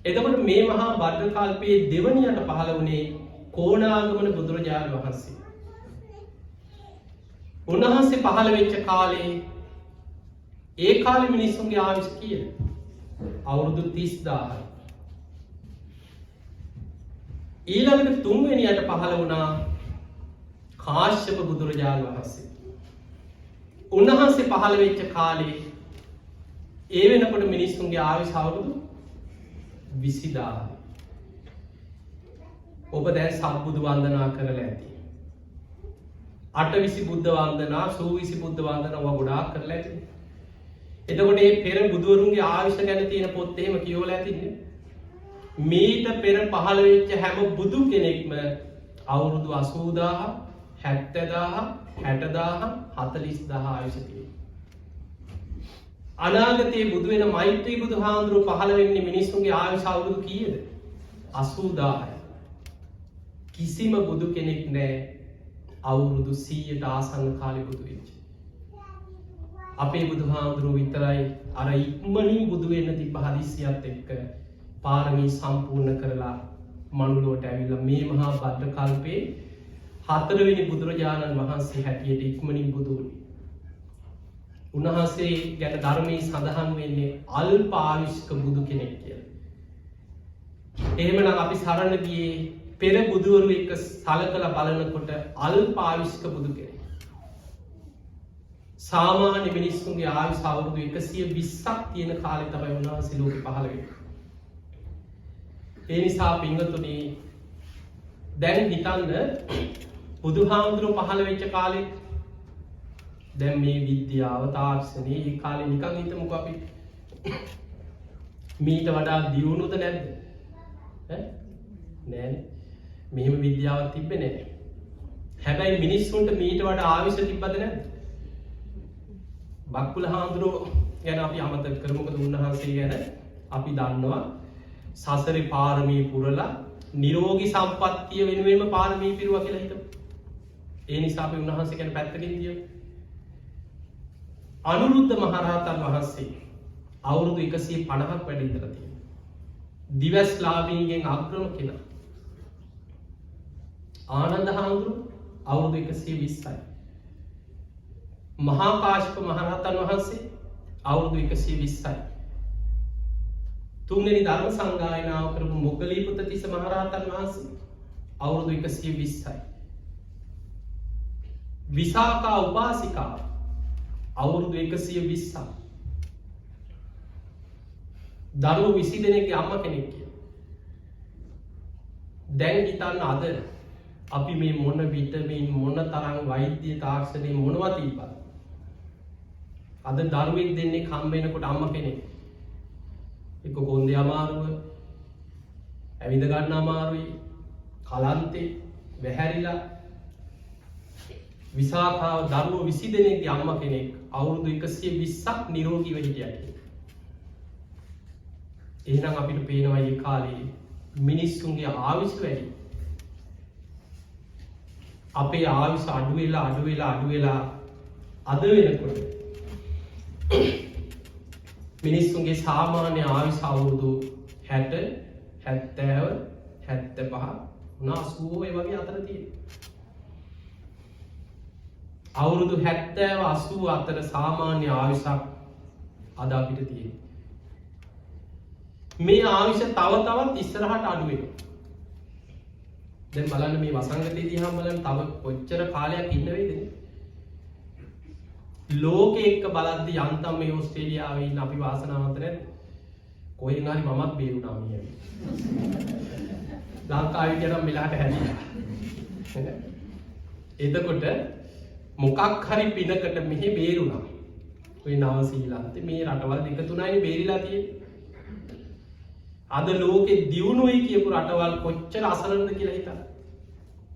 එතකොට මේ මහා වර්ග කල්පයේ දෙවනියට පහළ වුණේ කොණාගමන බුදුරජාණන් වහන්සේ. උන්වහන්සේ පහළ වෙච්ච කාලේ ඒ කාලේ මිනිස්සුන්ගේ ආයුෂ කීයද? අවුරුදු 30000යි. ඊළඟට තුන්වෙනියට පහළ වුණා කාශ්‍යප බුදුරජාණන් වහන්සේ. උන්වහන්සේ පහළ වෙච්ච කාලේ ඒ වෙනකොට මිනිස්සුන්ගේ ආයුෂ අවුරුදු 20000යි. ඔබ දැන් සම්බුදු වන්දනා කරලා ඇති. අටවිසි බුද්ධ වන්දනා, සූවිසි බුද්ධ වන්දනා ඔබ ගොඩාක් කරලා ඇති. එතකොට මේ පෙර බුදුවරුන්ගේ ආයුෂ ගැන තියෙන පොත් එහෙම කියවලා ඇතිනේ. මීට පෙර පහළ වෙච්ච හැම බුදු කෙනෙක්ම අවුරුදු 80000, 70000, 60000, 40000 ආයුෂ තියෙනවා. අනාගතයේ බුදු වෙන මෛත්‍රී බුදුහාඳුරු පහළ වෙන්නේ මිනිස්සුන්ගේ ආයුෂ අවුරුදු කීයද? 80000යි. කිසිම බුදු කෙනෙක් නැහැ අවුරුදු 100ට ආසන්න කාලෙ බුදු වෙච්ච. අපේ බුදුහාඳුරු විතරයි අර ඉක්මනින් බුදු වෙන්න තිබ්බ හදිස්සියත් එක්ක පාරමී සම්පූර්ණ කරලා මනුලොවට ඇවිල්ලා මේ මහා භද්‍ර කල්පේ 4 වෙනි බුදුරජාණන් වහන්සේ හැටියට ඉක්මනින් බුදු වුණේ. උන්වහන්සේ ගැන ධර්මයේ සඳහන් වෙන්නේ අල්ප ආයුෂ්ක බුදු කෙනෙක් කියලා. එහෙමනම් අපි සරණ ගියේ පෙර බුදුවරු එක්ක සලකලා බලනකොට අල්ප ආයුෂ්ක බුදු කෙනෙක්. සාමාන්‍ය මිනිස්සුන්ගේ ආයුෂ අවුරුදු 120ක් තියෙන කාලේ තමයි උන්වහන්සේ ලෝකෙ පහළ වෙන්නේ. ඒ නිසා පින්වතුනි දැන් හිතන්න බුදුහාමුදුරුවෝ පහළ වෙච්ච කාලේ දැන් මේ විද්‍යාව තාක්ෂණයේ ඒ කාලේ නිකන් හිතමුකෝ අපි මීට වඩා දියුණුවද නැද්ද? නෑනේ. මෙහෙම විද්‍යාවක් තිබ්බේ නැහැ. හැබැයි මිනිස්සුන්ට මීට වඩා ආවිෂ තිබ්බද නැද්ද? බක්කුල හාමුදුරුවෝ ගැන අපි අමතක කරමු. මොකද උන්වහන්සේ ගැන අපි දන්නවා සසරේ පාරමී පුරලා නිරෝගී සම්පත්තිය වෙනුවෙන්ම පාරමී පිරුවා කියලා හිතමු. ඒ නිසා අපි උන්වහන්සේ ගැන පැත්තකින් කියමු. අනුරුද්ධ මහරහතන් වහන්සේ අවුරුදු 150ක් වැඩ ඉඳලා තියෙනවා. දිවස්ලාභීන්ගෙන් අග්‍රම කෙනා. ආනන්ද හාමුදුරුවෝ අවුරුදු 120යි. මහා කාශ්‍යප මහරහතන් වහන්සේ අවුරුදු 120යි. තුන්වෙනි ධර්ම සංගායනාව කරපු මොග්ගලීපුත්තිස්ස මහරහතන් වහන්සේ අවුරුදු 120යි. විසාකා උපාසිකා අවුරුදු 120ක්. දරුවෝ 20 දෙනෙක්ගේ අම්මා කෙනෙක් කියලා. දැන් හිතන්න අද අපි මේ මොන විටමින් මොන තරම් වෛද්‍ය තාක්ෂණේ මොනවා තිබ්බද? අද දරුවෙක් දෙන්නේ හම්බ වෙනකොට අම්මා කෙනෙක් එක්ක කොන්දේ අමාරුව, ඇවිද ගන්න අමාරුයි, කලන්තේ වැහැරිලා විසාකාව දරුවෝ 20 දෙනෙක්ගේ අම්මා කෙනෙක් අවුරුදු 120ක් නිරෝගීව හිටියා කියලා. එහෙනම් අපිට පේනවා මේ කාලේ මිනිස්සුන්ගේ ආයුෂ වැඩි. අපේ ආයුෂ අඩු වෙලා අද වෙනකොට මිනිස්සුන්ගේ සාමාන්‍ය ආයුෂ අවුරුදු 60, 70, 75, 80 ඒ වගේ අතර තියෙනවා. අවුරුදු 70 80 අතර සාමාන්‍ය ආයුෂක් අද අපිට තියෙනවා. මේ ආයුෂ තව තවත් ඉස්සරහට අඩු වෙනවා. දැන් බලන්න මේ වසංගතය දිහා බලන්න තව කොච්චර කාලයක් ඉන්න වේද? ලෝකෙ එක්ක බලද්දි යන්තම් මේ ඕස්ට්‍රේලියාවේ ඉන්න අපි වාසනාවන්ත නැද්ද? කොහෙන් හරි මමත් බේරුණා මේ. ලංකාවේ කියනම් මෙලහට හැදිලා. එතකොට මොකක් හරි පිනකට මෙහි බේරුණා. ඔය නව ශ්‍රීලන්තේ මේ රටවල් දෙක තුනයි බේරිලා තියෙන්නේ. අද ලෝකෙ දියුණුවයි කියපු රටවල් කොච්චර අසරණද කියලා හිතන්න.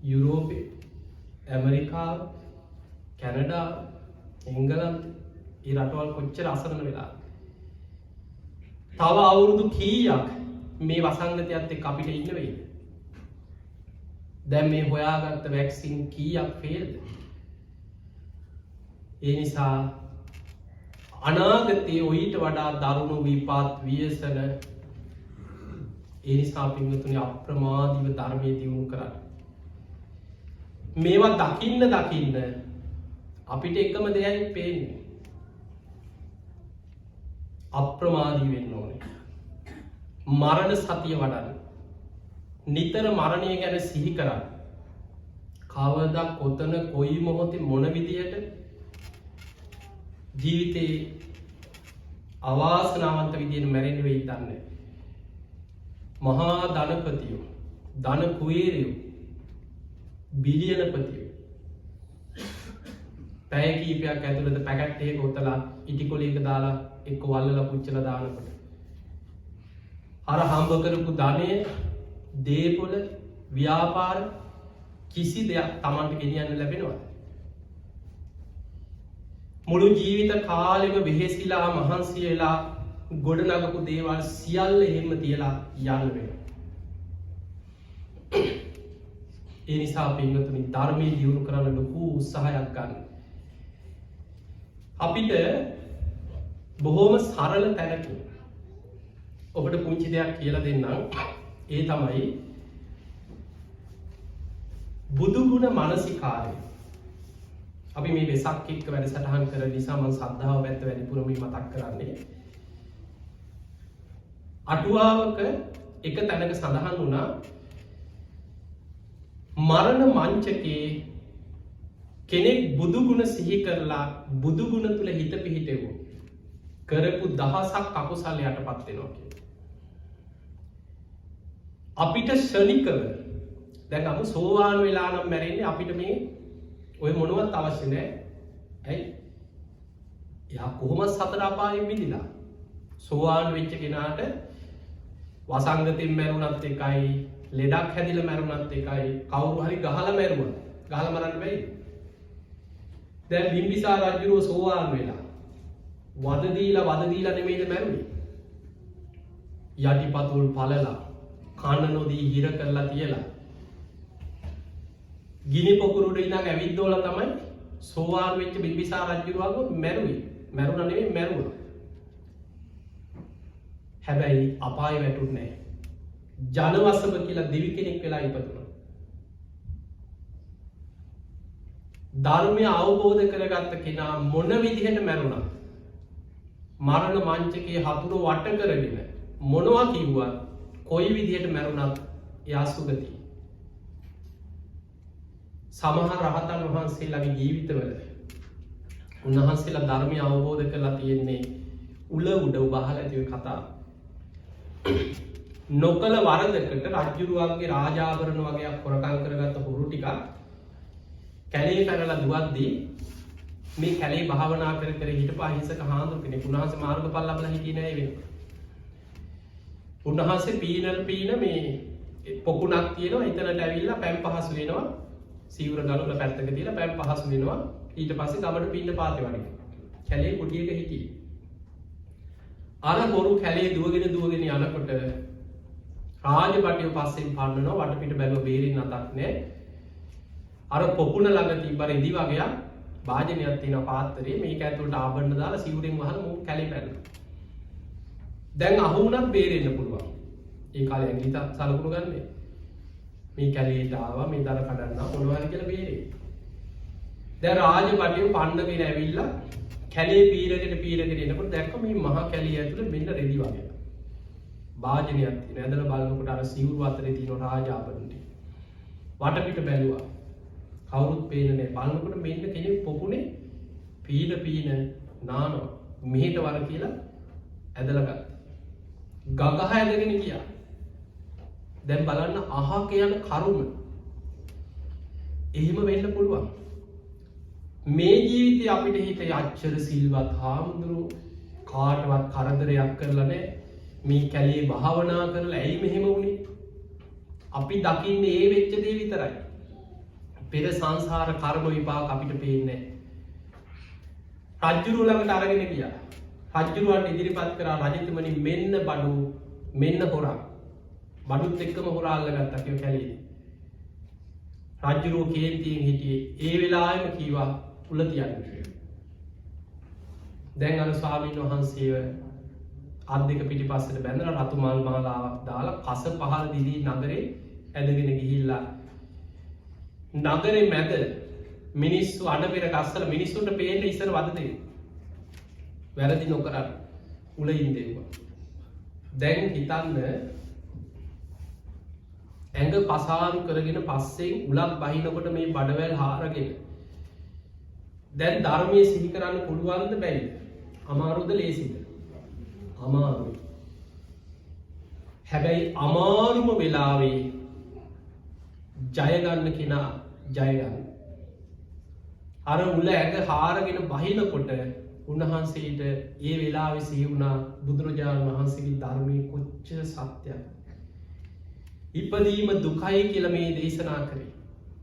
යුරෝපේ, ඇමරිකාව, කැනඩා, එංගලන්ත ඒ රටවල් කොච්චර අසරණ වෙලා. තව අවුරුදු කීයක් මේ වසංගතයත් එක්ක අපිට ඉන්න වෙයිද? දැන් මේ හොයාගත්ත වැක්සින් කීයක් ෆේල්ද? ඒ නිසා අනාගතයේ ඔයිට වඩා දරුණු විපත් ව්‍යසන ඒ නිසා පින්වතුනි අප්‍රමාදීව ධර්මයේ දියුණු කරන්න. මේවා දකින්න අපිට එකම දෙයයි පේන්නේ. අප්‍රමාදී වෙන්න ඕනේ. මරණ සතිය වඩන්න. නිතර මරණය ගැන සිහි කරන්න. කවදා කොතන කොයි මොහොතේ මොන විදියට ජීවිතේ අවාසනාවන්ත විදියට මැරෙන්න වෙයි දන්නේ. මහා ධනපතියෝ, ධන කුවේරයෝ, බිලියනපතියෝ පැය කීපයක් ඇතුළත පැකට් එකක ඔතලා ඉටි කොලයක දාලා එක්ක වල්ලලා පුච්චලා දානකොට අර හම්බ කරපු ධනය, දේපොළ, ව්‍යාපාර කිසි දෙයක් Tamanට ගෙනියන්න ලැබෙනවද? මුළු ජීවිත කාලෙම වෙහෙසිලා මහන්සි වෙලා ගොඩනගපු දේවල් සියල්ල එහෙම තියලා යන්න වෙනවා. ඒ නිසා පින්වතුනි ධර්මයේ දියුණු කරන්න ලොකු උත්සාහයක් ගන්න. අපිට බොහොම සරල තැනකින් ඔබට පුංචි දෙයක් කියලා දෙන්නම්. ඒ තමයි බුදු ගුණ මානසිකාරය. අපි මේ වෙසක් එක්ක වැඩසටහන් කරන නිසා මම ශ්‍රද්ධාව පැත්ත වැඩිපුරම මතක් කරන්නේ. අටුවාවක එක තැනක සඳහන් වුණා මරණ මංචකේ කෙනෙක් බුදු ගුණ සිහි කරලා බුදු ගුණ තුල හිත පිහිටෙවොත් කරපු දහසක් අකුසල යටපත් වෙනවා කියන්නේ. අපිට ශනිකව දැන් අපි සෝවාන් වෙලා නම් මැරෙන්නේ අපිට මේ ඔය මොනවත් අවශ්‍ය නැහැ. ඇයි? එයා කොහොමද සතර අපායෙන් මිදිලා? සෝවාන් වෙච්ච කෙනාට වසංගතෙන් මැරුණත් එකයි, ලෙඩක් හැදිලා මැරුණත් එකයි, කවුරු හරි ගහලා මැරුණා. ගහලා මරන්න බැයි. දැන් බිම්බිසාර රජුව සෝවාන් වෙලා වද දීලා නෙමෙයිද මැරුණේ? යටිපතුල් පළලා, කන නොදී හිර කරලා තියලා ගිනි පොකුරුට ඉඳන් ඇවිද්දෝලා තමයි සෝවාන් වෙච්ච බිම්බිසාර රජුව මැරුවේ. මැරුණා නෙමෙයි මැරුණා. හැබැයි අපාය වැටුන්නේ නැහැ. ජනවසබ කියලා දෙවි කෙනෙක් වෙලා ඉපදුණා. ධර්මය අවබෝධ කරගත්ත කෙනා මොන විදිහට මැරුණා? මරණ මංචකයේ හතුරු වට කරගෙන මොනවා කිව්වත් කොයි විදිහට මැරුණත් එයා සුගතියි. සමහර රහතන් වහන්සේලාගේ ජීවිතවල උන්වහන්සේලා ධර්මය අවබෝධ කරලා තියෙන්නේ උල උඩ බහලා ඇති කතා. නොකල වරදකට රජුරුවන්ගේ රාජාභරණ වගේ හොරකම් කරගත්ත හුරු ටික කැලේ පැනලා දුවද්දී මේ කැලේ භාවනා කර කර හිටපු අහිංසක හාමුදුරු කෙනෙක් උන්වහන්සේ මාර්ගඵල ලැබලා හිටියේ නෑ වෙන්නේ. උන්වහන්සේ පීන මේ පොකුණක් තියෙනවා එතනට ඇවිල්ලා පැම් පහසු වෙනවා. සීවර ගලවලා පැත්තක තියලා පැම් පහසු වෙනවා. ඊට පස්සේ ගමඩ පින්න පාතේ වගේ. කැලේ කුටියක හිටියේ. අර බොරු කැලේ දුවගෙන යනකොට රාජපටිය පස්සෙන් පන්නනවා වටපිට බැලුව බේරින් අතක් නෑ. අර පොකුණ ළඟ තිබ්බ රෙදි වගේක් වාජනයක් තියෙන පාත්‍රයේ මේක ඇතුළට ආබන්න දාලා සිවුරෙන් වහලා මු කැලේ පැනනවා. දැන් අහු වුණත් බේරෙන්න පුළුවන්. ඒ කාලේ ඇඟිලි සලකුණු ගන්නනේ. මේ කැලේට ආවා මේ දර කඩන්නා මොනවා හරි කියලා බේරේ. දැන් රාජපටිය පන්නගෙන ඇවිල්ලා කැලේ පීරගෙන එනකොට දැක්ක මේ මහා කැලිය ඇතුළේ මෙන්න රෙදි වගේ. වාජනයක් තියෙන. ඇදලා බලනකොට අර සිවුරු අතරේ තියෙන රාජාභරණ ටික. වටපිට බැලුවා. කවුරුත් පේන්නේ නැහැ. බලනකොට මෙන්න කෙනෙක් පොකුණේ පීන නානවා. මෙහෙට වර කියලා ඇදලා ගත්තා. ගගහ ඇදගෙන ගියා. දැන් බලන්න අහක යන කරුණ. එහෙම වෙන්න පුළුවන්. මේ ජීවිතේ අපිට හිතේ අච්චර සිල්වත් හාමුදුරු කාටවත් කරදරයක් කරලා නැහැ. මේ කැලේ භාවනා කරලා ඇයි මෙහෙම වුනේ? අපි දකින්නේ ඒ වෙච්ච දේ විතරයි. පෙර සංසාර කර්ම විපාක අපිට පේන්නේ රජ්ජුරුව ළඟට අරගෙන ගියා. රජ්ජුරුවන්ට ඉදිරිපත් කරා රජතුමනි මෙන්න බඩු මෙන්න හොරා. බඩුත් එක්කම හොරා අල්ලගත්තා කියෝ කැලේදී. රජ්ජුරුව කේන්තියෙන් හිටියේ. ඒ වෙලාවෙම කීවා උල තියන්න කියලා. දැන් අර ස්වාමීන් වහන්සේව අත් දෙක පිටිපස්සට බැඳලා රතු මල් මාලාවක් දාලා කස පහළ දිදී නගරේ ඇදගෙන ගිහිල්ලා නගරේ මැද මිනිස්සු අඩපෙර ගස්සලා මිනිස්සුන්ට පේන්න ඉස්සර වද දෙන්න. වැරදි නොකරන්න උලින් දෙව්වා. දැන් හිතන්න ඇඟ පසාරු කරගෙන පස්සෙන් උලක් බහිනකොට මේ බඩවැල් හාරගෙන දැන් ධර්මයේ සිහි කරන්න පුළුවන්ද බැයිද? අමාරුද ලේසිද? අමාරුයි. හැබැයි අමාරුම වෙලාවේ ජය ගන්න කෙනා ජය ගන්න. අර උල ඇඟ හාරගෙන බහිනකොට උන්වහන්සේට ඒ වෙලාවේ සිහි වුණා බුදුරජාණන් වහන්සේගේ ධර්මයේ කොච්චර සත්‍යද. ඉපදීම දුකයි කියලා මේ දේශනා කරේ.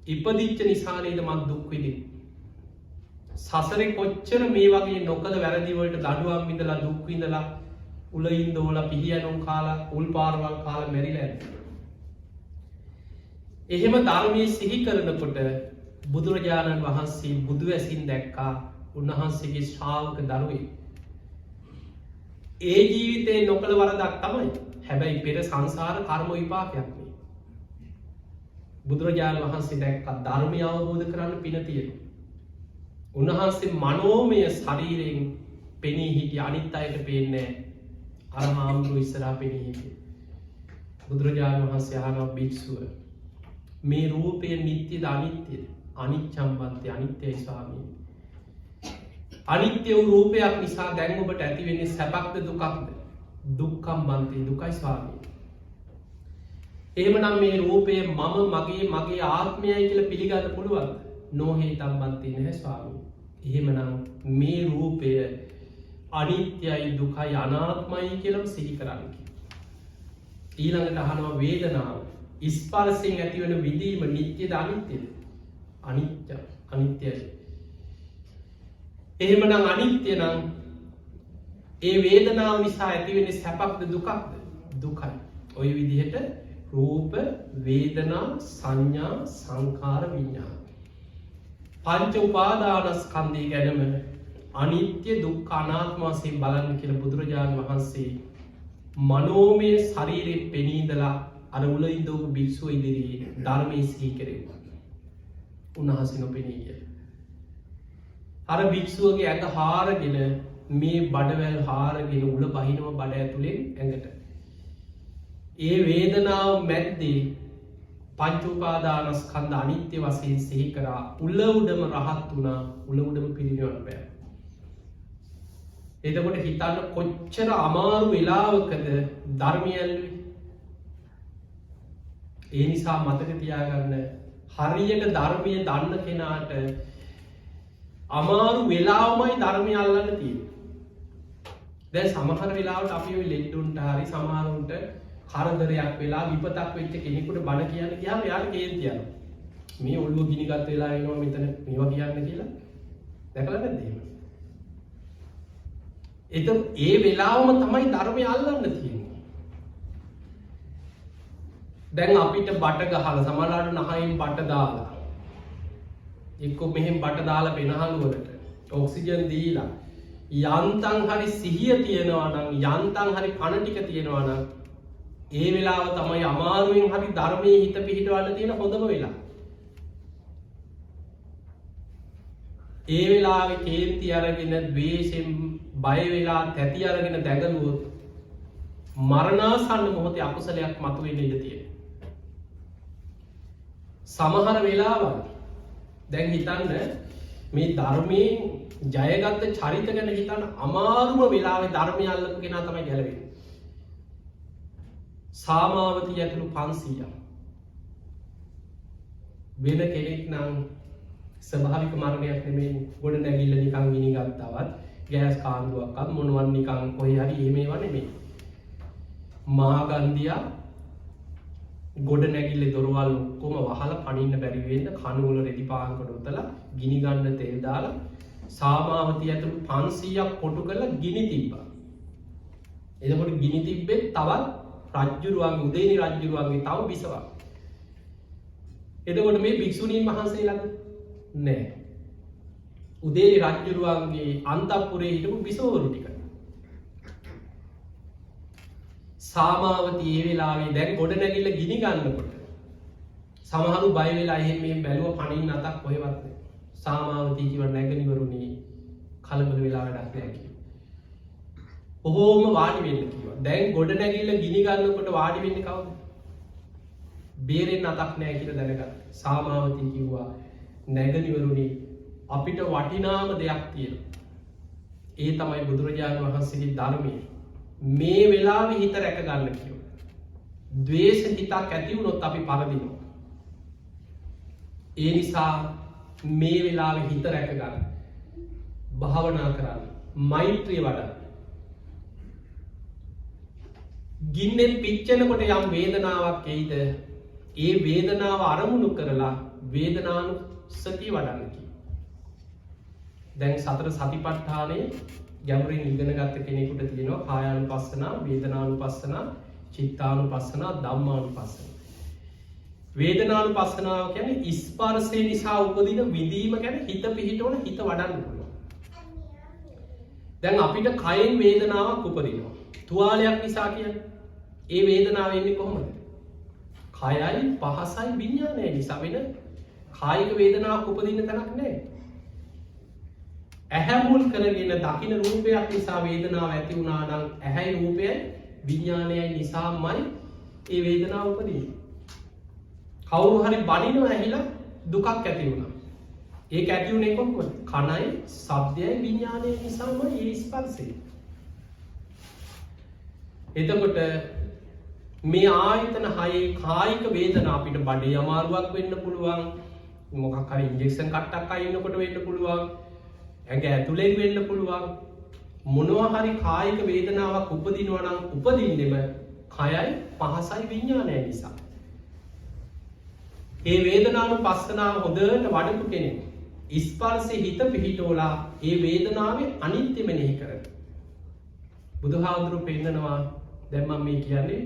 ඉපදිච්ච නිසා නේද මම දුක් විඳින්නේ. සසරේ කොච්චර මේ වගේ නොකල වැරදි වලට දඬුවම් විඳලා දුක් විඳලා උලින් දෝලා පිහියනුම් කාලා උල් පාරවල් කාලා මැරිලා යනවා. එහෙම ධර්මයේ සිහි කරනකොට බුදුරජාණන් වහන්සේ බුදු ඇසින් දැක්කා උන්වහන්සේගේ ශ්‍රාවක දරුවෙක්. ඒ ජීවිතේ නොකල වරදක් තමයි. හැබැයි පෙර සංසාර කර්ම විපාකයක් නේ. බුදුරජාණන් වහන්සේ දැක්කා ධර්මය අවබෝධ කරන්න පින තියෙනවා. උන්වහන්සේ මනෝමය ශරීරයෙන් පෙනී හිටිය අනිත් අයට පේන්නේ අර හාමුදුරුවෝ ඉස්සරහා පෙනී හිටියේ. බුදුරජාණන් වහන්සේ අහනවා භික්ෂුව මේ රූපය නිට්ටයද අනිත්‍යද? අනිච්ඡම් බන්ති අනිත්‍යයි ස්වාමීනි. අනිත්‍ය වූ රූපයක් නිසා දැන් ඔබට ඇති වෙන්නේ සැපක්ද දුකක්ද? දුක්ඛම් බන්ති දුකයි ස්වාමීනි. එහෙමනම් මේ රූපය මම මගේ ආත්මයයි කියලා පිළිගන්න පුළුවන්ද? නොහේතම් බන්ති නැහැ ස්වාමීනි. එහෙමනම් මේ රූපය අනිත්‍යයි දුකයි අනාත්මයි කියලා සිහි කරන්න. ඊළඟට අහනවා වේදනාව ස්පර්ශයෙන් ඇතිවන විඳීම නිට්ටයද අනිත්‍යද? අනිත්‍යයි. එහෙමනම් අනිත්‍ය නම් ඒ වේදනාව නිසා ඇතිවෙන්නේ සැපක්ද දුකක්ද? දුකයි. ඔය විදිහට රූප වේදනා සංඥා සංඛාර විඤ්ඤාණ පංච උපාදානස්කන්ධය ගැනම අනිත්‍ය දුක්ඛ අනාත්ම වශයෙන් බලන්න කියලා බුදුරජාණන් වහන්සේ මනෝමය ශරීරයෙන් පෙනීදලා අර උලින් දෝපු භික්ෂුව ඉදිරියේ ධර්මයේ සිහි කෙරෙව්වා. උන්වහන්සේ නොපෙනී ගියා. අර භික්ෂුවගේ ඇඟ හාරගෙන මේ බඩවැල් හාරගෙන උල බහිනව බඩ ඇතුලෙන් ඇඟට. ඒ වේදනාව මැද්දේ පංච උපාදානස්කන්ධ අනිත්‍ය වශයෙන් සිහි කරා උල උඩම රහත් වුණා. උල උඩම පිරිනිවන් පෑවා. එතකොට හිතන්න කොච්චර අමාරු වෙලාවකද ධර්මය ඇල්ලුවේ. ඒ නිසා මතක තියාගන්න හරියට ධර්මය දන්න කෙනාට අමාරු වෙලාවමයි ධර්මය අල්ලන්න තියෙන්නේ. දැන් සමහර වෙලාවට අපි ඔය ලෙඩුන්ට හරි සමහරුන්ට කරදරයක් වෙලා විපතක් වෙච්ච කෙනෙකුට බණ කියන්න ගියාම එයාට කේන්ති යනවා. මේ ඔළුව ගිනිගත් වෙලා එනවා මෙතන මේවා කියන්න කියලා. දැකලා නැද්ද එහෙම? ඒ වෙලාවම තමයි ධර්මය අල්ලන්න තියෙන්නේ. දැන් අපිට බට ගහලා සමහරවිට නහයෙන් බට දාලා එක්ක මෙහෙම බට දාලා වෙනහලුවකට ඔක්සිජන් දීලා යන්තම් හරි සිහිය තියනවා නම් යන්තම් හරි කන ටික තියනවා නම් ඒ වෙලාව තමයි අමාරුවෙන් හරි ධර්මයේ හිත පිහිටවන්න තියෙන හොඳම වෙලාව. ඒ වෙලාවේ කේන්ති අරගෙන ද්වේෂෙන් බය වෙලා තැති අරගෙන දැඟලුවොත් මරණාසන්න මොහොතේ අකුසලයක් මතුවෙන්න ඉඩ තියෙනවා. සමහර වෙලාවල් දැන් හිතන්න මේ ධර්මයෙන් ජයගත්ත චරිත ගැන හිතන්න අමාරුම වෙලාවේ ධර්මය අල්ලපු කෙනා තමයි ගැලවෙන්නේ. සාමාවතී ඇතුළු 500ක් වෙන කෙනෙක් නම් ස්වභාවික මරණයක් නෙමෙයි ගොඩ නැගිල්ල නිකන් ගිනි ගත්තවත් ගෑස් කාන්දුවක්වත් මොනවත් නිකන් කොහේ හරි එහෙම ඒවා නෙමෙයි. මහා ගන්ධියා ගොඩ නැගිල්ල දොරවල් ඔක්කොම වහලා පනින්න බැරි වෙන්න කණු වල රෙදි පාන්කඩ උතලා ගිනි ගන්න තෙල් දාලා සාමාවතිය ඇතුළු 500ක් කොටු කරලා ගිනි තිබ්බා. එතකොට ගිනි තිබ්බේ තවත් රජ්ජුරුවන්ගේ උදේනි රජ්ජුරුවන්ගේ තව බිසවක්. එතකොට මේ භික්ෂුණීන් වහන්සේලාද නෑ. උදේනි රජ්ජුරුවන්ගේ අන්තපුරේ හිටපු බිසවරු ටික. සාමාවතී ඒ වෙලාවේ දැන් ගොඩ නැගිල්ල ගිනි ගන්නකොට සමහරු බය වෙලා එහෙම මේ බැලුව පණින්න අතක් කොහෙවත් නැහැ. සාමාවතී කිව්ව නැගණිවරුනි කලබල වෙලා වැඩක් නැහැ කිව්වා. කොහොම වාඩි වෙන්න කිව්වා. දැන් ගොඩ නැගිල්ල ගිනි ගන්නකොට වාඩි වෙන්නේ කවුද? බේරෙන්න අතක් නැහැ කියලා දැනගත්තා. සාමාවතී කිව්වා නැගණිවරුනි අපිට වටිනාම දෙයක් තියෙනවා. ඒ තමයි බුදුරජාණන් වහන්සේගේ ධර්මය. මේ වෙලාවේ හිත රැක ගන්න කියනවා. ද්වේෂ හිතක් ඇති වුණොත් අපි පරදිනවා. ඒ නිසා මේ වෙලාවේ හිත රැක ගන්න. භාවනා කරන්න. මෛත්‍රිය වඩන්න. ගින්නෙන් පිච්චෙනකොට යම් වේදනාවක් එයිද ඒ වේදනාව අරමුණු කරලා වේදනානුස්සතිය වඩන්න කියනවා. දැන් සතර සතිපට්ඨානයේ ගැඹුරින් ඉගෙන ගත්ත කෙනෙකුට තියෙනවා කායානුපස්සනා, වේදනානුපස්සනා, චිත්තානුපස්සනා, ධම්මානුපස්සනා. වේදනානුපස්සනාව කියන්නේ ස්පර්ශය නිසා උපදින විඳීම කියන්නේ හිත පිහිටවන හිත වඩන්න පුළුවන්. දැන් අපිට කයෙන් වේදනාවක් උපදිනවා. තුවාලයක් නිසා කියන්නේ ඒ වේදනාව එන්නේ කොහොමද? කයයි පහසයි විඥානයයි නිසා වෙන කායික වේදනාවක් උපදින්න තැනක් නැහැ. ඇහැ මුල් කරගෙන දකින්න රූපයක් නිසා වේදනාව ඇති වුණා නම් ඇහැයි රූපයයි විඥානයයි නිසාමයි ඒ වේදනාව උපදින්නේ. කවුරු හරි බනිනව ඇහිලා දුකක් ඇති වුණා. ඒක ඇති වුණේ කොහොමද? කනයි, ශබ්දයයි, විඥානයයි නිසාමයි ඒ ස්පර්ශය. එතකොට මේ ආයතන හයේ කායික වේදනා අපිට බඩේ අමාරුවක් වෙන්න පුළුවන්. මොකක් හරි ඉන්ජෙක්ෂන් කට්ටක් අයින්නකොට වෙන්න පුළුවන්. ඇඟ ඇතුලෙන් වෙන්න පුළුවන්. මොනවා හරි කායික වේදනාවක් උපදිනවා නම් උපදින්නෙම කයයි පහසයි විඥානයයි නිසා. ඒ වේදනානුපස්සනාව හොඳට වඩපු කෙනෙක් ස්පර්ශේ හිත පිහිටවලා ඒ වේදනාවේ අනිත්‍ය මෙනෙහි කරන. බුදුහාමුදුරුවෝ පෙන්නනවා දැන් මම මේ කියන්නේ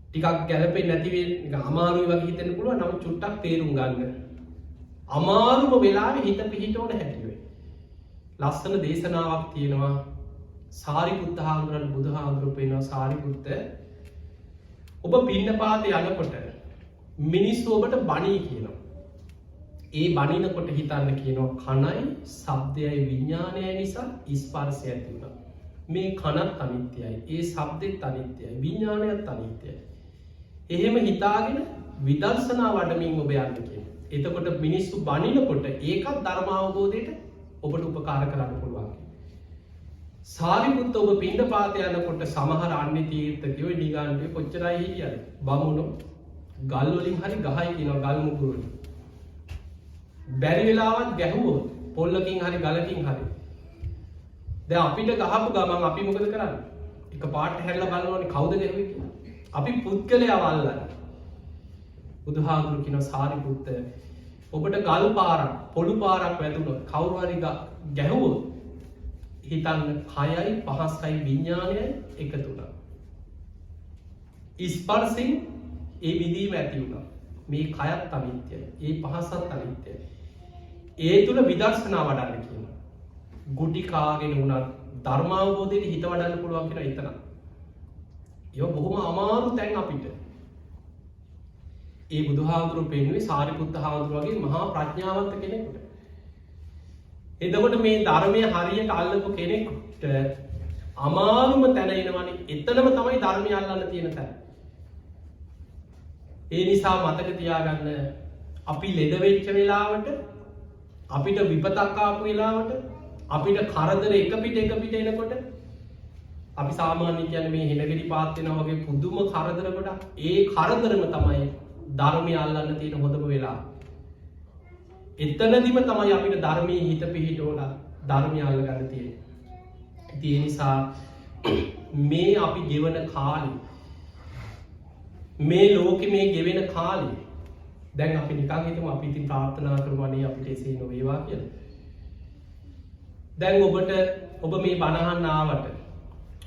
ටිකක් ගැළපෙන්නේ නැති නිකන් අමාරුයි වගේ හිතෙන්න පුළුවන්. නමුත් චුට්ටක් තේරුම් ගන්න. අමාරුම වෙලාවේ හිත පිහිටවන හැටි වෙයි. ලස්සන දේශනාවක් තියෙනවා සාරිපුත්ත හාමුදුරන් බුදුහාමුදුරුවෝ පෙන්නනවා සාරිපුත්ත ඔබ පින්නපාතේ යනකොට මිනිස්සු ඔබට බණී කියනවා. ඒ බණිනකොට හිතන්න කියනවා කනයි, ශබ්දයයි, විඥානයයි නිසා ස්පර්ශය ඇති වුණා. මේ කනත් අනිත්‍යයි, ඒ ශබ්දෙත් අනිත්‍යයි, විඥානයත් අනිත්‍යයි. එහෙම හිතාගෙන විදර්ශනා වඩමින් ඔබ යන්න කියනවා. එතකොට මිනිස්සු බණිනකොට ඒකත් ධර්ම අවබෝධයට ඔබට උපකාර කරන්න පුළුවන්. සාරිපුත්ත ඔබ පිණ්ඩපාතේ යනකොට සමහර අන්‍ය තීර්ථකයෝ නිගාන්ඨයෝ කොච්චරයි හිටියද? බමුණෝ ගල් වලින් හරි ගහයි කියනවා ගල් මුගුරු වලින්. බැරි වෙලාවත් ගැහුවොත් පොල්ලකින් හරි ගලකින් හරි. දැන් අපිට ගහපු ගමන් අපි මොකද කරන්නේ? එක පාට හැරලා බලනවානේ කවුද ගැහුවේ කියලා. අපි පුද්ගලයා වල්ලන්නේ. බුදුහාමුදුරු කියන සාරිපුත්ත ඔබට ගල් පාරක් පොළු පාරක් වැදුනොත් කවුරු හරි ගැහුවොත් හිතන්න කයයි පහසයි විඥානයයි එකතු වුණා. ස්පර්ශයෙන් ඒ විදීම ඇති වුණා. මේ කයත් අනිත්‍යයි. ඒ පහසත් අනිත්‍යයි. ඒ තුල විදර්ශනා වඩන්න කියනවා. ගුටි කාගෙන උනත් ධර්ම අවබෝධයට හිත වඩන්න පුළුවන් කියලා හිතනවා. ඒක බොහොම අමාරු තැන් අපිට. ඒ බුදුහාමුදුරුවෝ පෙන්වුවේ සාරිපුත්ත හාමුදුරුවෝ වගේ මහා ප්‍රඥාවන්ත කෙනෙකුට. එතකොට මේ ධර්මයේ හරියට අල්ලපු කෙනෙකුට අමාරුම තැන එනවනේ. එතනම තමයි ධර්මය අල්ලන්න තියෙන තැන. ඒ නිසා මතක තියාගන්න අපි ලෙඩ වෙච්ච වෙලාවට අපිට විපතක් ආපු වෙලාවට අපිට කරදර එක පිට එනකොට අපි සාමාන්‍ය කියන්නේ මේ හෙනගෙඩි පාත් වෙනවා වගේ පුදුම කරදර ගොඩක්. ඒ කරදරම තමයි ධර්මය අල්ලන්න තියෙන හොඳම වෙලාව. එතනදිම තමයි අපිට ධර්මයේ හිත පිහිටවලා ධර්මය අල්ලගන්න තියෙන්නේ. ඒ නිසා මේ අපි ගෙවන කාලේ මේ ලෝකෙ මේ ගෙවෙන කාලේ දැන් අපි නිකන් හිතමු අපි ඉතින් ප්‍රාර්ථනා කරමනේ අපිට එසේ නොවේවා කියලා. දැන් ඔබ මේ බණ අහන්න ආවට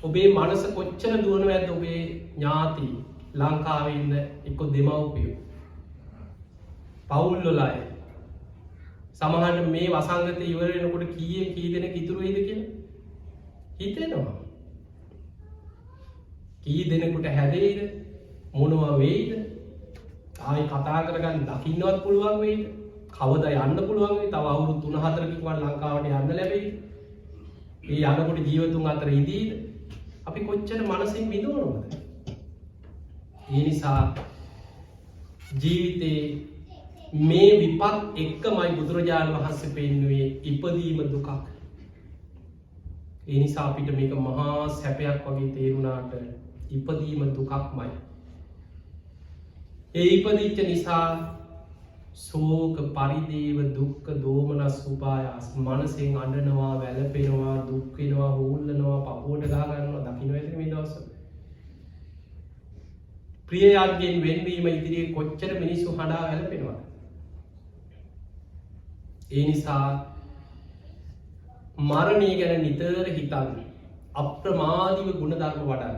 ඔබේ මනස කොච්චර දුවනවද ඔබේ ඥාති ලංකාවේ ඉන්න එක්ක දෙමව්පියෝ පවුල් වල අය සමහරවිට මේ වසංගතය ඉවර වෙනකොට කී දෙනෙක් ඉතුරු වෙයිද කියලා හිතෙනවා. කී දෙනෙකුට හැදෙයිද මොනවා වෙයිද ආයි කතා කරගන්න දකින්නවත් පුළුවන් වෙයිද කවදා යන්න පුළුවන් වෙයි තව අවුරුදු 3-4කින් වත් ලංකාවට යන්න ලැබෙයිද මේ යනකොට ජීවතුන් අතර ඉඳීද අපි කොච්චර මනසින් විඳවනවද ඒ නිසා ජීවිතේ මේ විපත් එක්කමයි බුදුරජාණන් වහන්සේ පෙන්වුවේ ඉපදීම දුකක් ඒ නිසා අපිට මේක මහා සැපයක් වගේ තේරුණාට ඉපදීම දුකක්මයි ඒ ඉපදිච්ච නිසා ශෝක පරිදේව දුක්ඛ දෝමනස් උපායාස මනසෙන් අඬනවා වැළපෙනවා දුක් වෙනවා හූල්ලනවා පපුවට ගහ ගන්නවා දකින්න වෙන්නේ මේ දවස්වල ප්‍රියයන්ගෙන් වෙන්වීම ඉදිරියේ කොච්චර මිනිස්සු හඬා වැළපෙනවද ඒ නිසා මරණය ගැන නිතර හිතන්න අප්‍රමාදීව ගුණධර්ම වඩන්න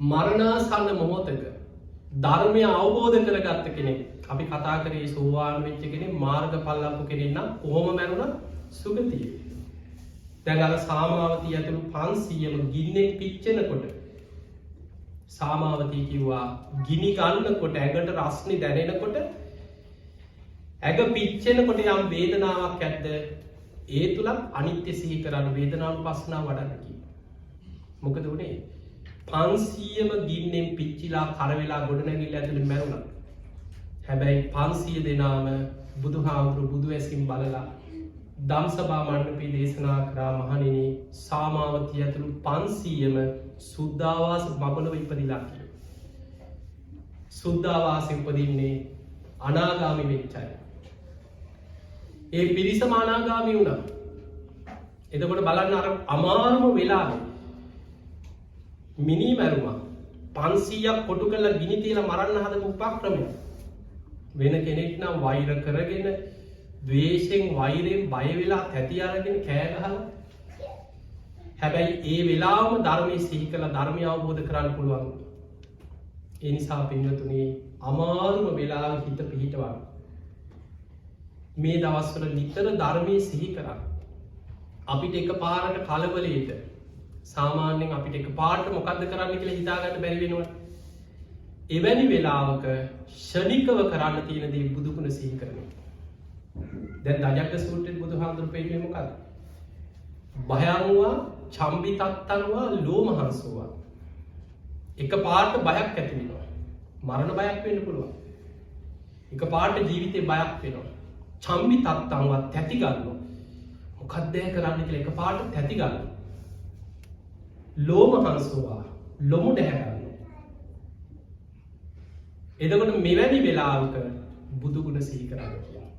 මරණාසන්න මොහොතක ධර්මය අවබෝධ කරගත්ත කෙනෙක් අපි කතා කරේ සෝවාන් වෙච්ච කෙනෙක් මාර්ගඵල ලබපු කෙනෙක් නම් කොහොම මැරුණත් සුගතිය. දැන් අර සාමාවතී ඇතුළු 500ම ගින්නෙන් පිච්චෙනකොට සාමාවතී කිව්වා ගිනි ගන්නකොට ඇඟට රස්නේ දැනෙනකොට ඇඟ පිච්චෙනකොට යම් වේදනාවක් ඇද්ද ඒ තුලත් අනිත්‍ය සිහි කරන වේදනානුපස්සනාව වඩන්න කිව්වා. මොකද උනේ 500ම ගින්නෙන් පිච්චිලා කර වෙලා ගොඩ නැගිලා ඇතුලේ මැරුණා. හැබැයි 500 දෙනාම බුදුහාමුදුරු බුදු ඇසින් බලලා ධම්සභා මණ්ඩපේ දේශනා කරා මහණෙනි සාමාවතිය ඇතුළු 500ම සුද්ධාවාස බබලව ඉපදිලා කියලා. සුද්ධාවාසෙ ඉපදින්නේ අනාගාමි වෙච්චයි. ඒ පිරිසම අනාගාමි වුණා. එතකොට බලන්න අර අමාරුම වෙලාවේ මිනි මැරුමා 500ක් කොටු කරලා ගිනි තියලා මරන්න හදපු උපක්‍රමය වෙන කෙනෙක් නම් වෛර කරගෙන ද්වේෂයෙන් වෛරයෙන් බය වෙලා තැති අරගෙන කෑ ගහලා හැබැයි ඒ වෙලාවම ධර්මයේ සිහි කළා ධර්මය අවබෝධ කරගන්න පුළුවන් ඒ නිසා පින්වතුනි අමාරුම වෙලාව හිත පිහිටවන්න මේ දවස්වල නිතර ධර්මයේ සිහි කරා අපිට එකපාරට කලබලෙට සාමාන්‍යයෙන් අපිට එකපාරට මොකද්ද කරන්න කියලා හිතා ගන්න බැරි වෙනවා. එවැනි වෙලාවක ශනිකව කරන්න තියෙන දේ බුදුගුණ සිහි කරනවා. දැන් දජග්ග සූත්‍රයේ බුදුහාමුදුරු පෙන්නන්නේ මොකද්ද? භයංවා චම්බිතත්තංවා ලෝමහංසෝවා. එකපාරට බයක් ඇති වෙනවා. මරණ බයක් වෙන්න පුළුවන්. එකපාරට ජීවිතේ බයක් වෙනවා. චම්බිතත්තංවා තැති ගන්නවා. මොකක්ද කරන්න කියලා එකපාරට තැති ගන්නවා. ලෝමහංසෝවා ලොමු දැහැ ගන්නවා. එතකොට මෙවැනි වෙලාවක බුදුගුණ සිහි කරන්න කියනවා.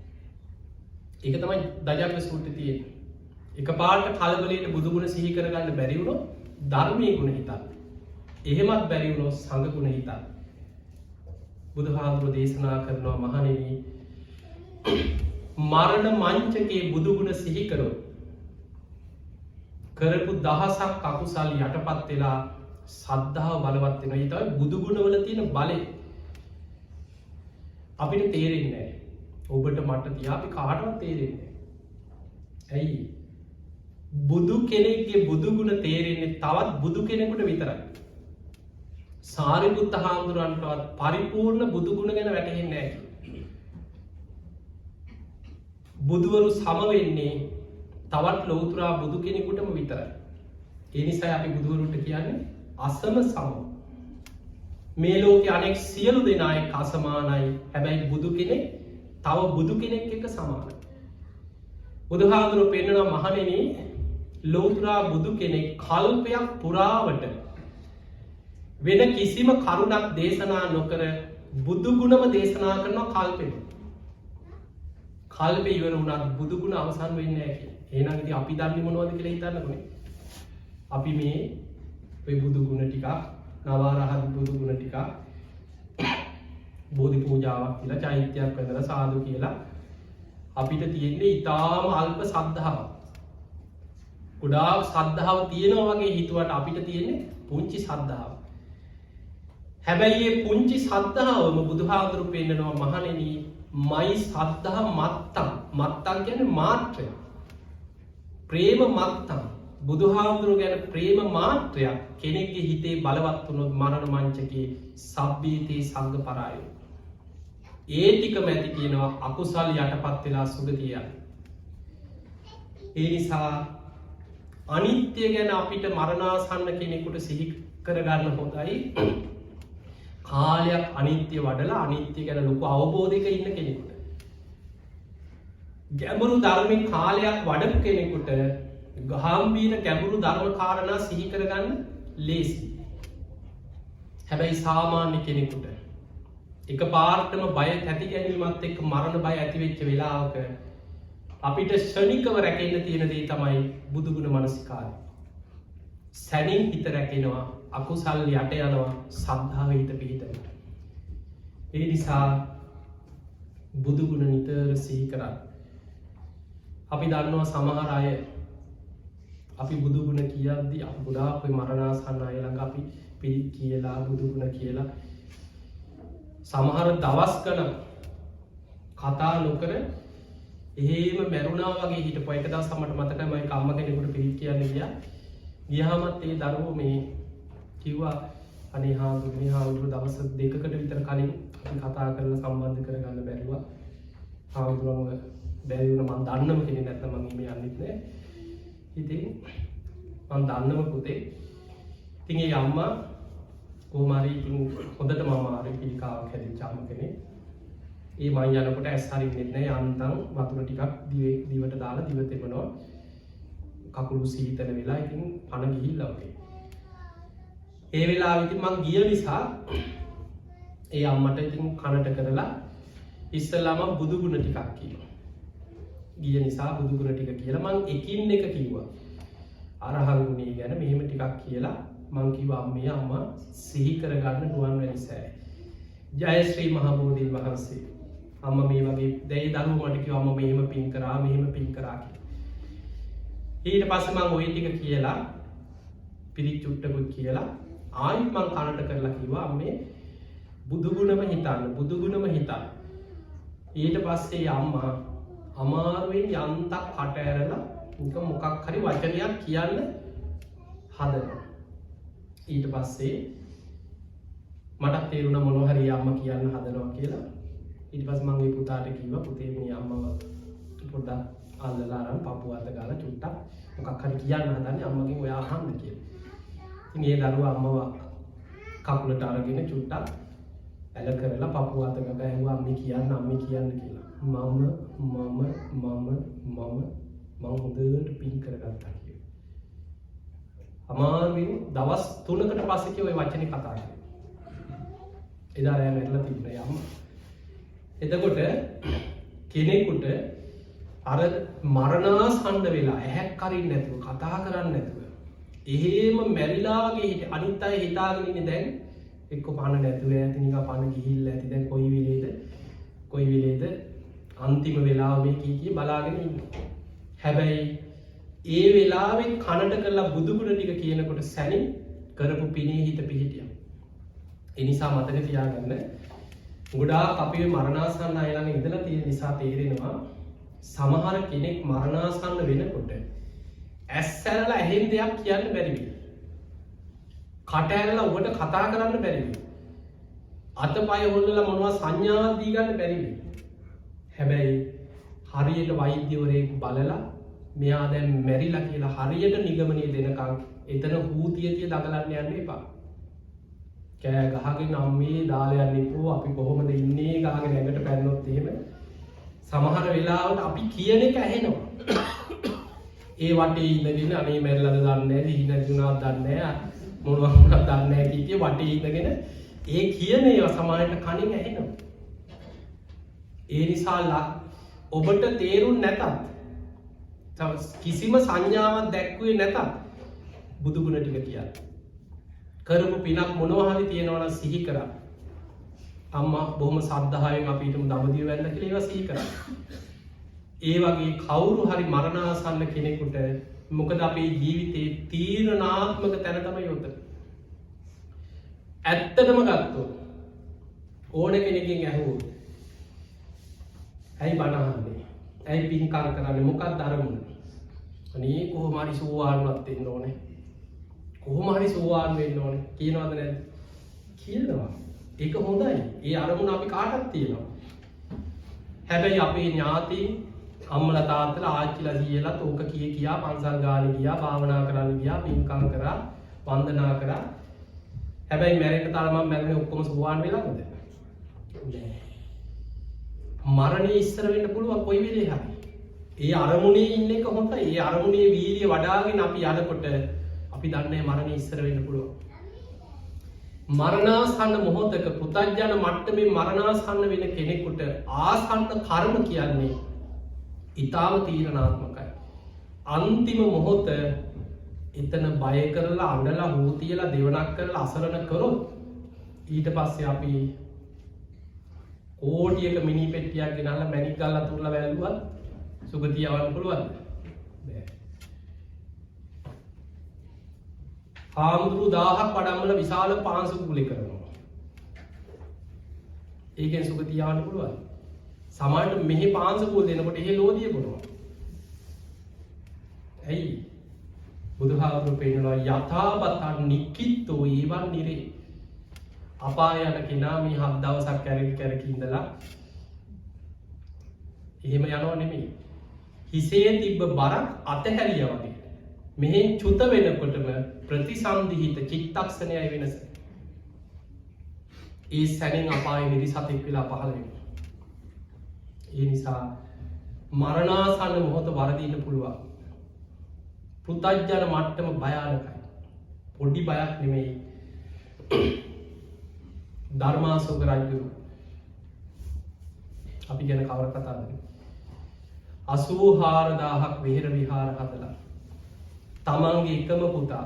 ඒක තමයි දජග්ග සූත්‍රයේ තියෙන්නේ. එකපාරට කලබලයෙන් බුදුගුණ සිහි කරගන්න බැරි වුණොත් ධර්මයේ ගුණ හිතන්න. එහෙමත් බැරි වුණොත් සංඝ ගුණ හිතන්න. බුදුහාමුදුරෝ දේශනා කරනවා මහණෙනි මරණ මංචකේ බුදුගුණ සිහි කරොත් කරපු දහසක් අකුසල් යටපත් වෙලා සද්ධාව බලවත් වෙනවා. ඒ තමයි බුදුගුණ වල තියෙන බලය. අපිට තේරෙන්නේ නැහැ. ඔබට මට තියා අපි කාටවත් තේරෙන්නේ නැහැ. ඇයි? බුදු කෙනෙක්ගේ බුදුගුණ තේරෙන්නේ තවත් බුදු කෙනෙකුට විතරයි. සාරිපුත්ත හාමුදුරන්ටවත් පරිපූර්ණ බුදුගුණ ගැන වැටහෙන්නේ නැහැ. බුදුවරු සම වෙන්නේ තවත් ලෞතුරා බුදු කෙනෙකුටම විතරයි. ඒ නිසා අපි බුදුවරුන්ට කියන්නේ අසම සම. මේ ලෝකේ අනෙක් සියලු දෙනා එක්ක අසමානයි. හැබැයි බුදු කෙනෙක් තව බුදු කෙනෙක් එක්ක සමානයි. බුදුහාමුදුරුවෝ පෙන්වන මහණෙනි ලෞතුරා බුදු කෙනෙක් කල්පයක් පුරාවට වෙන කිසිම කරුණක් දේශනා නොකර බුදු ගුණම දේශනා කරන කල්පෙට. කල්පේ ඉවර වුණත් බුදු ගුණ අවසන් වෙන්නේ නැහැ කියලා. එහෙනම් ඉතින් අපි දන්නේ මොනවද කියලා හිතන්නකෝනේ. අපි මේ ඔය බුදු ගුණ ටිකක් නවරහත් බුදු ගුණ ටිකක් බෝධි පූජාවක් කියලා චෛත්‍යයක් වැඳලා සාදු කියලා අපිට තියෙන්නේ ඊටාම අල්ප සද්ධාව. ගොඩාක් සද්ධාව තියෙනවා වගේ හිතුවට අපිට තියෙන්නේ පුංචි සද්ධාව. හැබැයි මේ පුංචි සද්ධාවම බුදුහාඳුරු පෙන්නනවා මහණෙනි මයි සද්ධා මත්තම් කියන්නේ මාත්‍රය. ප්‍රේම මත්තම් බුදුහාඳුරු ගැන ප්‍රේම මාත්‍රයක් කෙනෙක්ගේ හිතේ බලවත් වුණොත් මරණ මංචකේ සබ්බීතේ සංඝ පරායෝ. ඒ ටිකම ඇති කියනවා අකුසල් යටපත් වෙලා සුගතිය යන. ඒ නිසා අනිත්‍ය ගැන අපිට මරණාසන්න කෙනෙකුට සිහි කරගන්න හොඳයි. කාලයක් අනිත්‍ය වඩලා අනිත්‍ය ගැන ලොකු අවබෝධයක ඉන්න කෙනෙකුට. ගැඹුරු ධර්මික කාලයක් වඩපු කෙනෙකුට ගාම්භීර ගැඹුරු ධර්ම කාරණා සිහි කරගන්න ලේසි. හැබැයි සාමාන්‍ය කෙනෙකුට එක පාර්ටම බය ඇති ගැනීමත් එක්ක මරණ බය ඇතිවෙච්ච වෙලාවක අපිට ශනිකව රැකෙන්න තියෙන දේ තමයි බුදුගුණ මනසිකාරය. සැනින් හිත රැකෙනවා, අකුසල් යට යනවා, සද්ධාව හිත පිහිටනවා. ඒ නිසා බුදුගුණ නිතර සිහි කරන්න. අපි දන්නවා සමහර අය අපි බුදුගුණ කියද්දී අපි ගොඩාක් ඔය මරණාසන්න අය ළඟ අපි පිළිත් කියලා බුදුගුණ කියලා සමහර දවස් ගණන් කතා නොකර එහෙම මැරුණා වගේ හිටපු එක දවස් මට මතකයි මම අම්ම කෙනෙකුට පිළිත් කියන්න ගියා. ගියාමත් ඒ දරුවෝ මේ කිව්වා අනේ හාමුදුරුවෝ දවස් දෙකකට විතර කලින් අපි කතා කරලා සම්බන්ධ කරගන්න බැරිවා. හාමුදුරුවෝ බැරි වුණා මම දන්නම කෙනෙක් නැත්නම් මම මේ යන්නෙත් නෑ. ඉතින් මම දන්නම පුතේ. ඉතින් ඒ අම්මා කොහොම හරි ඉතින් හොඳටම අමාරු පිළිකාවක් හැදිච්ච අම්ම කෙනෙක්. ඒ මං යනකොට ඇස් හරින්නෙත් නෑ යන්තම් වතුර ටිකක් දිවට දාලා දිව තෙමනවා. කකුළු සීතල වෙලා ඉතින් පණ ගිහිල්ලා වගේ. ඒ වෙලාවෙ ඉතින් මං ගිය නිසා ඒ අම්මට ඉතින් කනට කරලා ඉස්සෙල්ලාම බුදුගුණ ටිකක් කිව්වා. ගිය නිසා බුදුගුණ ටික කියලා මං එකින් එක කිව්වා. අරහං ගුණය ගැන මෙහෙම ටිකක් කියලා මං කිව්වා අම්මේ අම්මා සිහි කරගන්න නුවන්වැලි සෑය. ජය ශ්‍රී මහා බෝධීන් වහන්සේ. අම්මා මේ වගේ දැයි දරුවෝ මට කිව්වා අම්මා මෙහෙම පින් කරා මෙහෙම පින් කරා කියලා. ඊට පස්සේ මං ওই ටික කියලා පිරිත් චුට්ටකුත් කියලා ආයිත් මං කනට කරලා කිව්වා අම්මේ බුදුගුණම හිතන්න. ඊට පස්සේ අම්මා අමාරුවෙන් යන්තක් කට ඇරලා නිකන් මොකක් හරි වචනයක් කියන්න හදනවා. ඊට පස්සේ මට තේරුණා මොනවා හරි අම්මා කියන්න හදනවා කියලා. ඊට පස්සේ මම ඒ පුතාට කිව්වා පුතේ මේ අම්මව පොඩ්ඩක් අල්ලලා අරන් පපුව අත ගාලා චුට්ටක් මොකක් හරි කියන්න හදන්නේ අම්මගෙන් ඔයා අහන්න කියලා. ඉතින් ඒ දරුවා අම්මව කකුලට අරගෙන චුට්ටක් ඇල කරලා පපුව අත ගාලා ඇහුවා අම්මේ කියන්න කියලා. මම හොඳට පින් කරගත්තා කියලා. අමාරුවෙන් දවස් 3කට පස්සේ කිය ඔය වචනේ කතා කරේ. එදා රෑ මැරලා තිබුණා අම්මා. එතකොට කෙනෙකුට අර මරණාසන්න වෙලා ඇහැක් කරින්න නැතුව කතා කරන්න නැතුව එහෙම මැරිලා වගේ අනිත් අය හිතාගෙන ඉන්නේ දැන් එක්ක පණ නැතුව ඇති නිකන් පණ ගිහිල්ලා ඇති දැන් කොයි වෙලේද අන්තිම වෙලාව මේ කී බලාගෙන ඉන්නවා. හැබැයි ඒ වෙලාවෙන් කනට කරලා බුදුගුණ ටික කියනකොට සැනින් කරපු පිනේ හිත පිහිටියා. ඒ නිසා මතක තියාගන්න ගොඩාක් අපි මරණාසන්න අය ළඟ ඉඳලා තියෙන නිසා තේරෙනවා සමහර කෙනෙක් මරණාසන්න වෙනකොට ඇස් ඇරලා ඇහෙන් දෙයක් කියන්න බැරි වෙයි. කට ඇරලා ඔබට කතා කරන්න බැරි වෙයි. අතපය හොල්ලලා මොනවා සංඥාවක් දී ගන්න බැරි වෙයි. හැබැයි හරියට වෛද්‍යවරයෙක් බලලා මෙයා දැන් මැරිලා කියලා හරියට නිගමනය දෙනකම් එතන හූතිය දඟලන්න යන්න එපා. කෑ ගහගෙන අම්මේ දාලා යන්න එපෝ අපි කොහොමද ඉන්නේ ගහගෙන ඇඟට පැන්නොත් එහෙම සමහර වෙලාවට අපි කියන එක ඇහෙනවා. ඒ වටේ ඉඳගෙන අනේ මැරිලාද දන්නේ නැහැ, දිහි නැතුණාද දන්නේ නැහැ, මොනවා වුණාද දන්නේ නැහැ කීකේ වටේ ඉඳගෙන ඒ කියන ඒවා සමාජයට කණින් ඇහෙනවා. ඒ නිසා ඔබට තේරුම් නැතත් කිසිම සංඥාවක් දැක්ුවේ නැතත් බුදුගුණ ටික කියන්න. කරපු පිනක් මොනවා හරි තියෙනවා නම් සිහි කරා. අම්මා බොහොම සද්ධායෙන් අපි හිතමු දඹදිව වැන්න කියලා ඒවා සිහි කරා. ඒ වගේ කවුරු හරි මරණාසන්න කෙනෙකුට මොකද අපේ ජීවිතේ තීරණාත්මක තැන තමයි උතන. ඇත්තටම ගත්තොත් ඕන කෙනෙක්ගෙන් ඇහුවොත් ඇයි බණ අහන්නේ? ඇයි පින්කම් කරන්නේ? මොකක්ද අරමුණ? අනේ කොහොම හරි සෝවාන්වත් වෙන්න ඕනේ. කොහොම හරි සෝවාන් වෙන්න ඕනේ. කියනවද නැද්ද? කියනවා. ඒක හොඳයි. ඒ අරමුණ අපි කාටත් තියෙනවා. හැබැයි අපේ ඥාතීන් අම්මලා තාත්තලා ආච්චිලා සීයලා තෝක කියා පන්සල් ගානේ ගියා, භාවනා කරන්න ගියා, පින්කම් කරා, වන්දනා කරා. හැබැයි මැරෙන්න තරම මැරෙන්නේ ඔක්කොම සෝවාන් වෙලාද? නෑ. මරණය ඉස්සර වෙන්න පුළුවන් කොයි වෙලේ හරි. ඒ අරමුණේ ඉන්න එක හොඳයි. ඒ අරමුණේ වීර්ය වඩාගෙන අපි යනකොට අපි දන්නේ මරණය ඉස්සර වෙන්න පුළුවන්. මරණාසන්න මොහොතක පුතඥ මට්ටමේ මරණාසන්න වෙන කෙනෙකුට ආසන්න කර්ම කියන්නේ ඊටාව තීරණාත්මකයි. අන්තිම මොහොත එතන බය කරලා අඬලා හූ තියලා දෙවනක් කරලා අසරණ කරොත් ඊට පස්සේ අපි කෝටියක මිනි පෙට්ටියක් ගෙනල්ලා මැණික් ගල්ලා අතුරලා වැළුවත් සුගතිය යවන්න පුළුවන්ද? බෑ. හාමුදුරු 1000ක් වඩම්මල විශාල පාංශු කුලේ කරනවා. ඒකෙන් සුගතිය යවන්න පුළුවන්. සමහරට මෙහි පාංශු කුල දෙනකොට එහෙ ලෝදිය කරනවා. ඇයි? බුදුහාමුදුරු පෙන්නනවා යථාපතං නික්කිට්ඨෝ ඊවන් නිරේ. අපාය යන කෙනා මේ 7 දවසක් කැරකි ඉඳලා එහෙම යනව නෙමෙයි. හිසේ තිබ්බ බරක් අතහැරියා වගේ. මෙහෙන් චුත වෙනකොටම ප්‍රතිසන්දිහිත චිත්තක්ෂණයයි වෙනස. ඒ සැනෙන් අපායේ නිරිසතෙක් වෙලා පහළ වෙනවා. ඒ නිසා මරණාසන්න මොහොත වරදින්න පුළුවන්. පුතඥ මට්ටම භයානකයි. පොඩි බයක් නෙමෙයි. ධර්මාශෝක රජු අපි ගැන කවර කතාවද? 84000ක් විහෙර විහාර හදලා තමන්ගේ එකම පුතා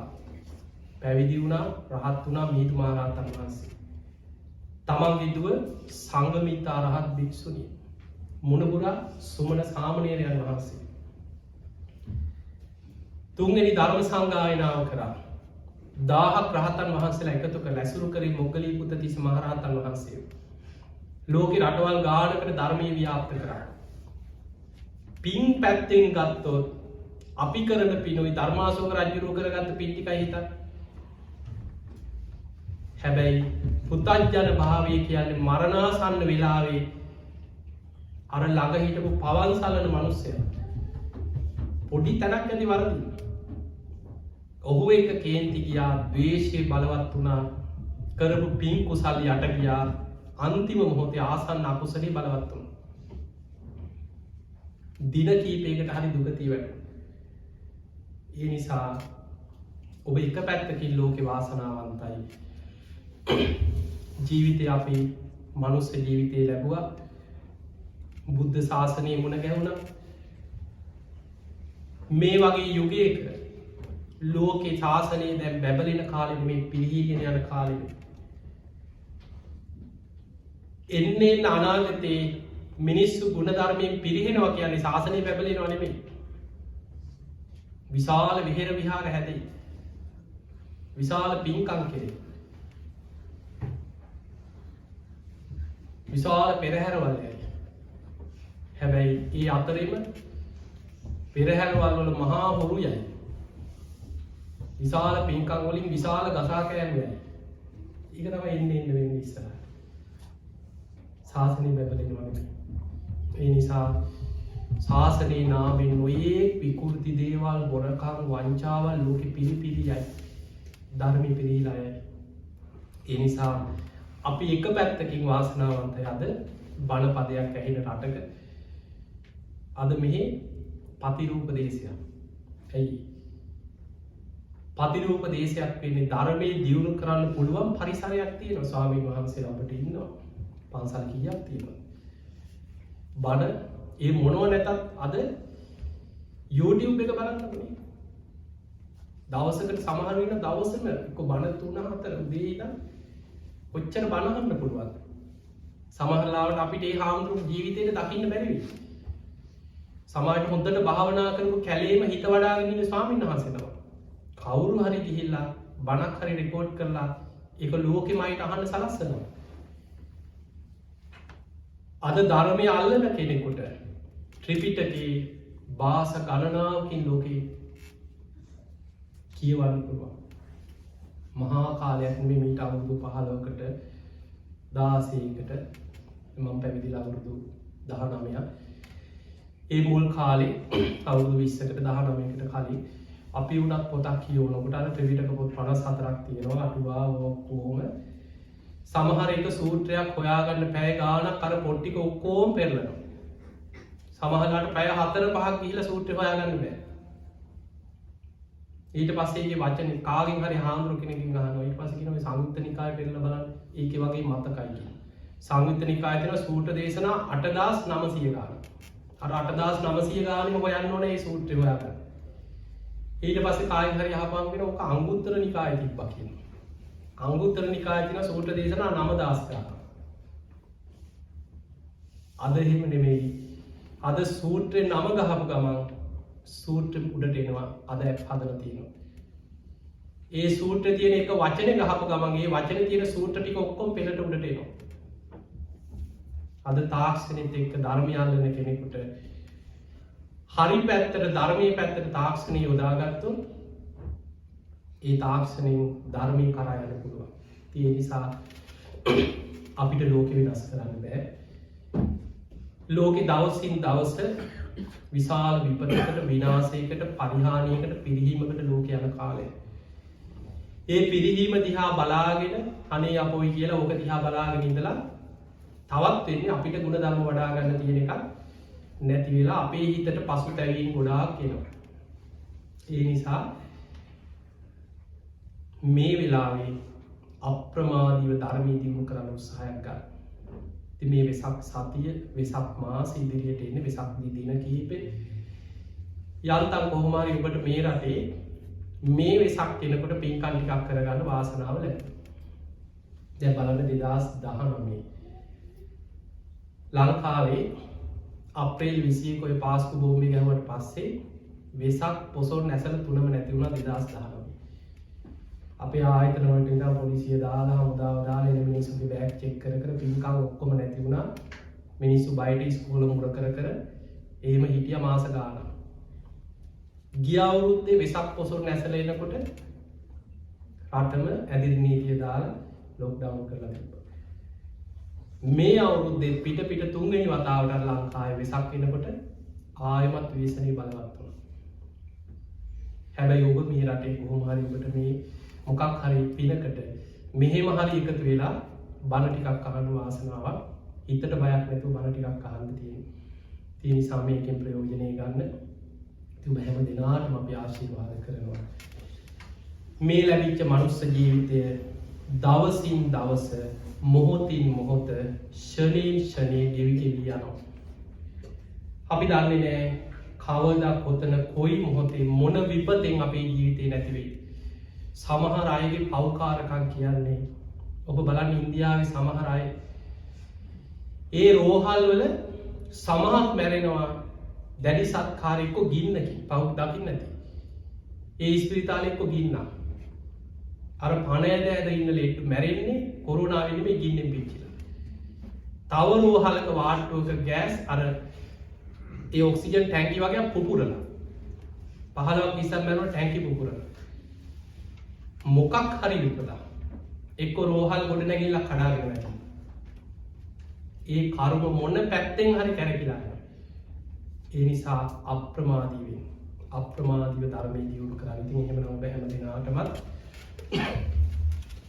පැවිදි වුණා, රහත් වුණා මිහිඳු මහ රහතන් වහන්සේ. තමන්ගේ දුව සංඝමිත්තා රහත් භික්ෂුණිය, මුණුබුරා සුමන සාමණේරයන් වහන්සේ. තුන්වෙනි ධර්ම සංගායනාව කරා. 1000ක් රහතන් වහන්සේලා එකතු කරලා ඇසුරු කරේ මොග්ගලී පුත්තිස්ස මහ රහතන් වහන්සේ. ලෝකේ රටවල් ගානකට ධර්මයේ ව්‍යාප්ත කරා. පින් පැත්තෙන් ගත්තොත් අපි කරන පිනුයි ධර්මාශෝක රජුරෝ කරගත්ත පින් ටිකයි හිතන්න. හැබැයි පුතඥ භාවය කියන්නේ මරණාසන්න වෙලාවේ අර ළඟ හිටපු පවන් සලන මිනිස්සයා පොඩි තැනක් ඇති වරදින. ඔහු එක කේන්ති ගියා, ද්වේෂය බලවත් වුණා, කරපු පින් කුසල් යට ගියා, අන්තිම මොහොතේ ආසන්න අකුසලේ බලවත් වුණා. දින කීපයකට හරි දුගතිය වැටුණා. ඒ නිසා ඔබ එක පැත්තකින් ලෝකේ වාසනාවන්තයි. ජීවිතය අපි මනුස්ස ජීවිතේ ලැබුවා. බුද්ධ ශාසනය මුණ ගැහුණා. මේ වගේ යුගයක ලෝකේ ශාසනය දැන් බැබලෙන කාලෙ මේ පිළිහිගෙන යන කාලෙ. එන්නේ අනාගතේ මිනිස්සු ගුණධර්මයෙන් පිරිහෙනවා කියන්නේ ශාසනය බැබලෙනව නෙමෙයි. විශාල විහෙර විහාර හැදෙයි. විශාල පින්කම් කෙරේ. විශාල පෙරහැරවල් ඇයි. හැබැයි ඒ අතරින්ම පෙරහැරවල් වල මහා හොරු යයි. විශාල පින්කම් වලින් විශාල ගසා කෑම යයි. ඒක තමයි එන්නේ වෙන්නේ ඉස්සරහ. ශාසනය බැබලෙනවා නෙමෙයි. ඒ නිසා ශාසනයේ නාමයෙන් නොයේ විකෘති දේවල්, හොරකම්, වංචාවල් ලෝකෙ පිළිපිලි යයි. ධර්මෙ පිළිහිලා යයි. ඒ නිසා අපි එක පැත්තකින් වාසනාවන්තයි. අද බණ පදයක් ඇහෙන රටක අද මෙහි පතිරූප දේශයක්. ඇයි? පතිරූප දේශයක් වෙන්නේ ධර්මයේ දියුණු කරන්න පුළුවන් පරිසරයක් තියෙනවා. ස්වාමීන් වහන්සේලා අපිට ඉන්නවා. පන්සල් කීයක් තියෙනවා. බණ ඒ මොනව නැතත් අද YouTube එක බලන්න ඕනේ. දවසකට සමහර වෙන දවසම එක්ක බණ 3-4 උදේ ඉඳන් කොච්චර බණ අහන්න පුළුවන්ද? සමහර ලාවට අපිට ඒ හාමුදුරුවෝ ජීවිතේට දකින්න බැරි වෙයි. සමාජයට හොඳට භාවනා කරපු කැලේම හිත වඩාගෙන ඉන්න ස්වාමීන් වහන්සේ තමයි. කවුරු හරි ගිහිල්ලා බණක් හරි රෙකෝඩ් කරලා ඒක ලෝකෙමයිට අහන්න සලස්සනවා. අද ධර්මය අල්ලන කෙනෙකුට ත්‍රිපිටකේ භාෂ ගණනාවකින් ලෝකේ කියවන්න පුළුවන්. මහා කාලයක් නෙමෙයි මීට අවුරුදු 15කට 16කට මම පැවිදිලා අවුරුදු 19ක්. ඒ මුල් කාලේ අවුරුදු 20කට 19කට කලින් අපි උනත් පොතක් කියවනකොට අර ත්‍රිපිටක පොත් 54ක් තියෙනවා. අටුවා ඔක්කොම සමහර එක සූත්‍රයක් හොයාගන්න පැය ගාණක් අර පොත් ටික ඔක්කොම පෙරලනවා. සමහරවිට පැය 4-5ක් ගිහිල්ලා සූත්‍රය හොයාගන්න බෑ. ඊට පස්සේ ඒකේ වචනේ කාගෙන් හරි හාමුදුරු කෙනකින් අහනවා. ඊට පස්සේ කියනවා මේ සංයුත්ත නිකාය පෙරලා බලන්න. ඒකේ වගේ මතකයි කියලා. සංයුත්ත නිකායේ තියෙන සූත්‍ර දේශනා 8900 ගාණක්. අර 8900 ගාණෙම හොයන්න ඕනේ මේ සූත්‍රය හොයාගන්න. ඊට පස්සේ කාගෙන් හරි අහපුවම කියන ඕක අංගුත්තර නිකායේ තිබ්බා කියනවා. අංගුත්තර නිකායේ තියෙන සූත්‍ර දේශනා 9000 ගාණක්. අද එහෙම නෙමෙයි. අද සූත්‍රේ නම ගහපු ගමන් සූත්‍රෙ උඩට එනවා. අද ඇප් හදලා තියෙනවා. ඒ සූත්‍රේ තියෙන එක වචනේ ගහපු ගමන් ඒ වචනේ තියෙන සූත්‍ර ටික ඔක්කොම පෙළට උඩට එනවා. අද තාක්ෂණෙත් එක්ක ධර්මය අල්ලන කෙනෙකුට හරි පැත්තට ධර්මයේ පැත්තට තාක්ෂණය යොදාගත්තොත් ඒ තාක්ෂණයෙන් ධර්මයේ කරා යන්න පුළුවන්. ඒ නිසා අපිට ලෝකෙ වෙනස් කරන්න බෑ. ලෝකෙ දවසින් දවස විශාල විපතකට විනාශයකට පරිහානියකට පිරිහීමකට ලෝකෙ යන කාලය. ඒ පිරිහීම දිහා බලාගෙන අනේ අපොයි කියලා ඕක දිහා බලාගෙන ඉඳලා තවත් වෙන්නේ අපිට ගුණධර්ම වඩා ගන්න තියෙන එකක් නැති වෙලා අපේ හිතට පසුතැවීම් ගොඩාක් එනවා. ඒ නිසා මේ වෙලාවේ අප්‍රමාදීව ධර්මයේ දියුණු කරන්න උත්සාහයක් ගන්න. ඉතින් මේ වෙසක් සතිය වෙසක් මාස ඉදිරියට එන්නේ වෙසක් දින කිහිපේ යන්තම් කොහොම හරි ඔබට මේ රටේ මේ වෙසක් එනකොට පින්කම් ටිකක් කරගන්න වාසනාව ලැබෙනවා. දැන් බලන්න 2019 ලංකාවේ අප්‍රේල් 21 ඔය පාස්කු බෝම්බය ගැහුවට පස්සේ වෙසක් පොසොන් නැසල තුනම නැති වුණා 2019. අපේ ආයතන වලට ඉඳන් පොලිසිය දාලා හමුදාව දාලා එන මිනිස්සුගේ බෑග් චෙක් කර කර පින්කම් ඔක්කොම නැති වුණා. මිනිස්සු බයිට ඉස්කෝල මුර කර කර එහෙම හිටියා මාස ගානක්. ගිය අවුරුද්දේ වෙසක් පොසොන් නැසල එනකොට රටම ඇදිරි නීතිය දාලා ලොක්ඩවුන් කරලා තිබ්බා. මේ අවුරුද්දේ පිට තුන්වෙනි වතාවට ලංකාවේ වෙසක් එනකොට ආයමත් වේසනේ බලවත් වුණා. හැබැයි ඔබ මේ රටේ කොහොම හරි ඔබට මේ මොකක් හරි පිනකට මෙහෙම හරි එකතු වෙලා බණ ටිකක් අහන්න වාසනාවක් හිතට බයක් නැතුව බණ ටිකක් අහන්න තියෙනවා. ඒ නිසා මේකෙන් ප්‍රයෝජනෙ ගන්න. ඔබ හැම දිනාටම අපි ආශිර්වාද කරනවා. මේ ලැබිච්ච මනුස්ස ජීවිතය දවසින් දවස මොහොතින් මොහොත ෂණයෙන් ෂණේ ගෙවි යනවා. අපි දන්නේ නැහැ කවදා කොතන කොයි මොහොතේ මොන විපතෙන් අපේ ජීවිතේ නැති වෙයි. සමහර අයගේ පෞකාරකම් කියන්නේ ඔබ බලන්න ඉන්දියාවේ සමහර අය ඒ රෝහල් වල සමහත් මැරෙනවා දැඩි සත්කාරයක ගින්නකින් පව් දකින්න නැති. ඒ ස්පිරිතාලේ එක්ක ගින්න. අර පණ ඇද ඉන්න ලේට්ටු මැරෙන්නේ කොරෝනා වෙන්නේ මේ ගින්නෙන් පිච්චිලා. තව රෝහලක වාට්ටුවක ගෑස් අර ඒ ඔක්සිජන් ටැංකි වගේ පුපුරලා 15ක් 20ක් මැරුණා ටැංකි පුපුරලා. මොකක් හරි විපදා එක්ක රෝහල් ගොඩ නැගිලා කඩාගෙන වැටෙනවා. ඒ කර්ම මොන පැත්තෙන් හරි කැරකිලා යනවා. ඒ නිසා අප්‍රමාදීව ධර්මයේ දියුණු කරගන්න. ඉතින් එහෙමනම් ඔබ හැම දිනාටම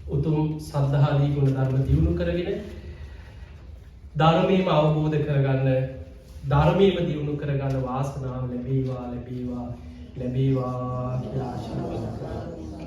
උතුම් සද්ධාදී ගුණ ධර්ම දියුණු කරගෙන ධර්මයේම අවබෝධ කරගන්න ධර්මයේම දියුණු කරගන්න වාසනාව ලැබේවා කියලා ආශිර්වාද කරනවා.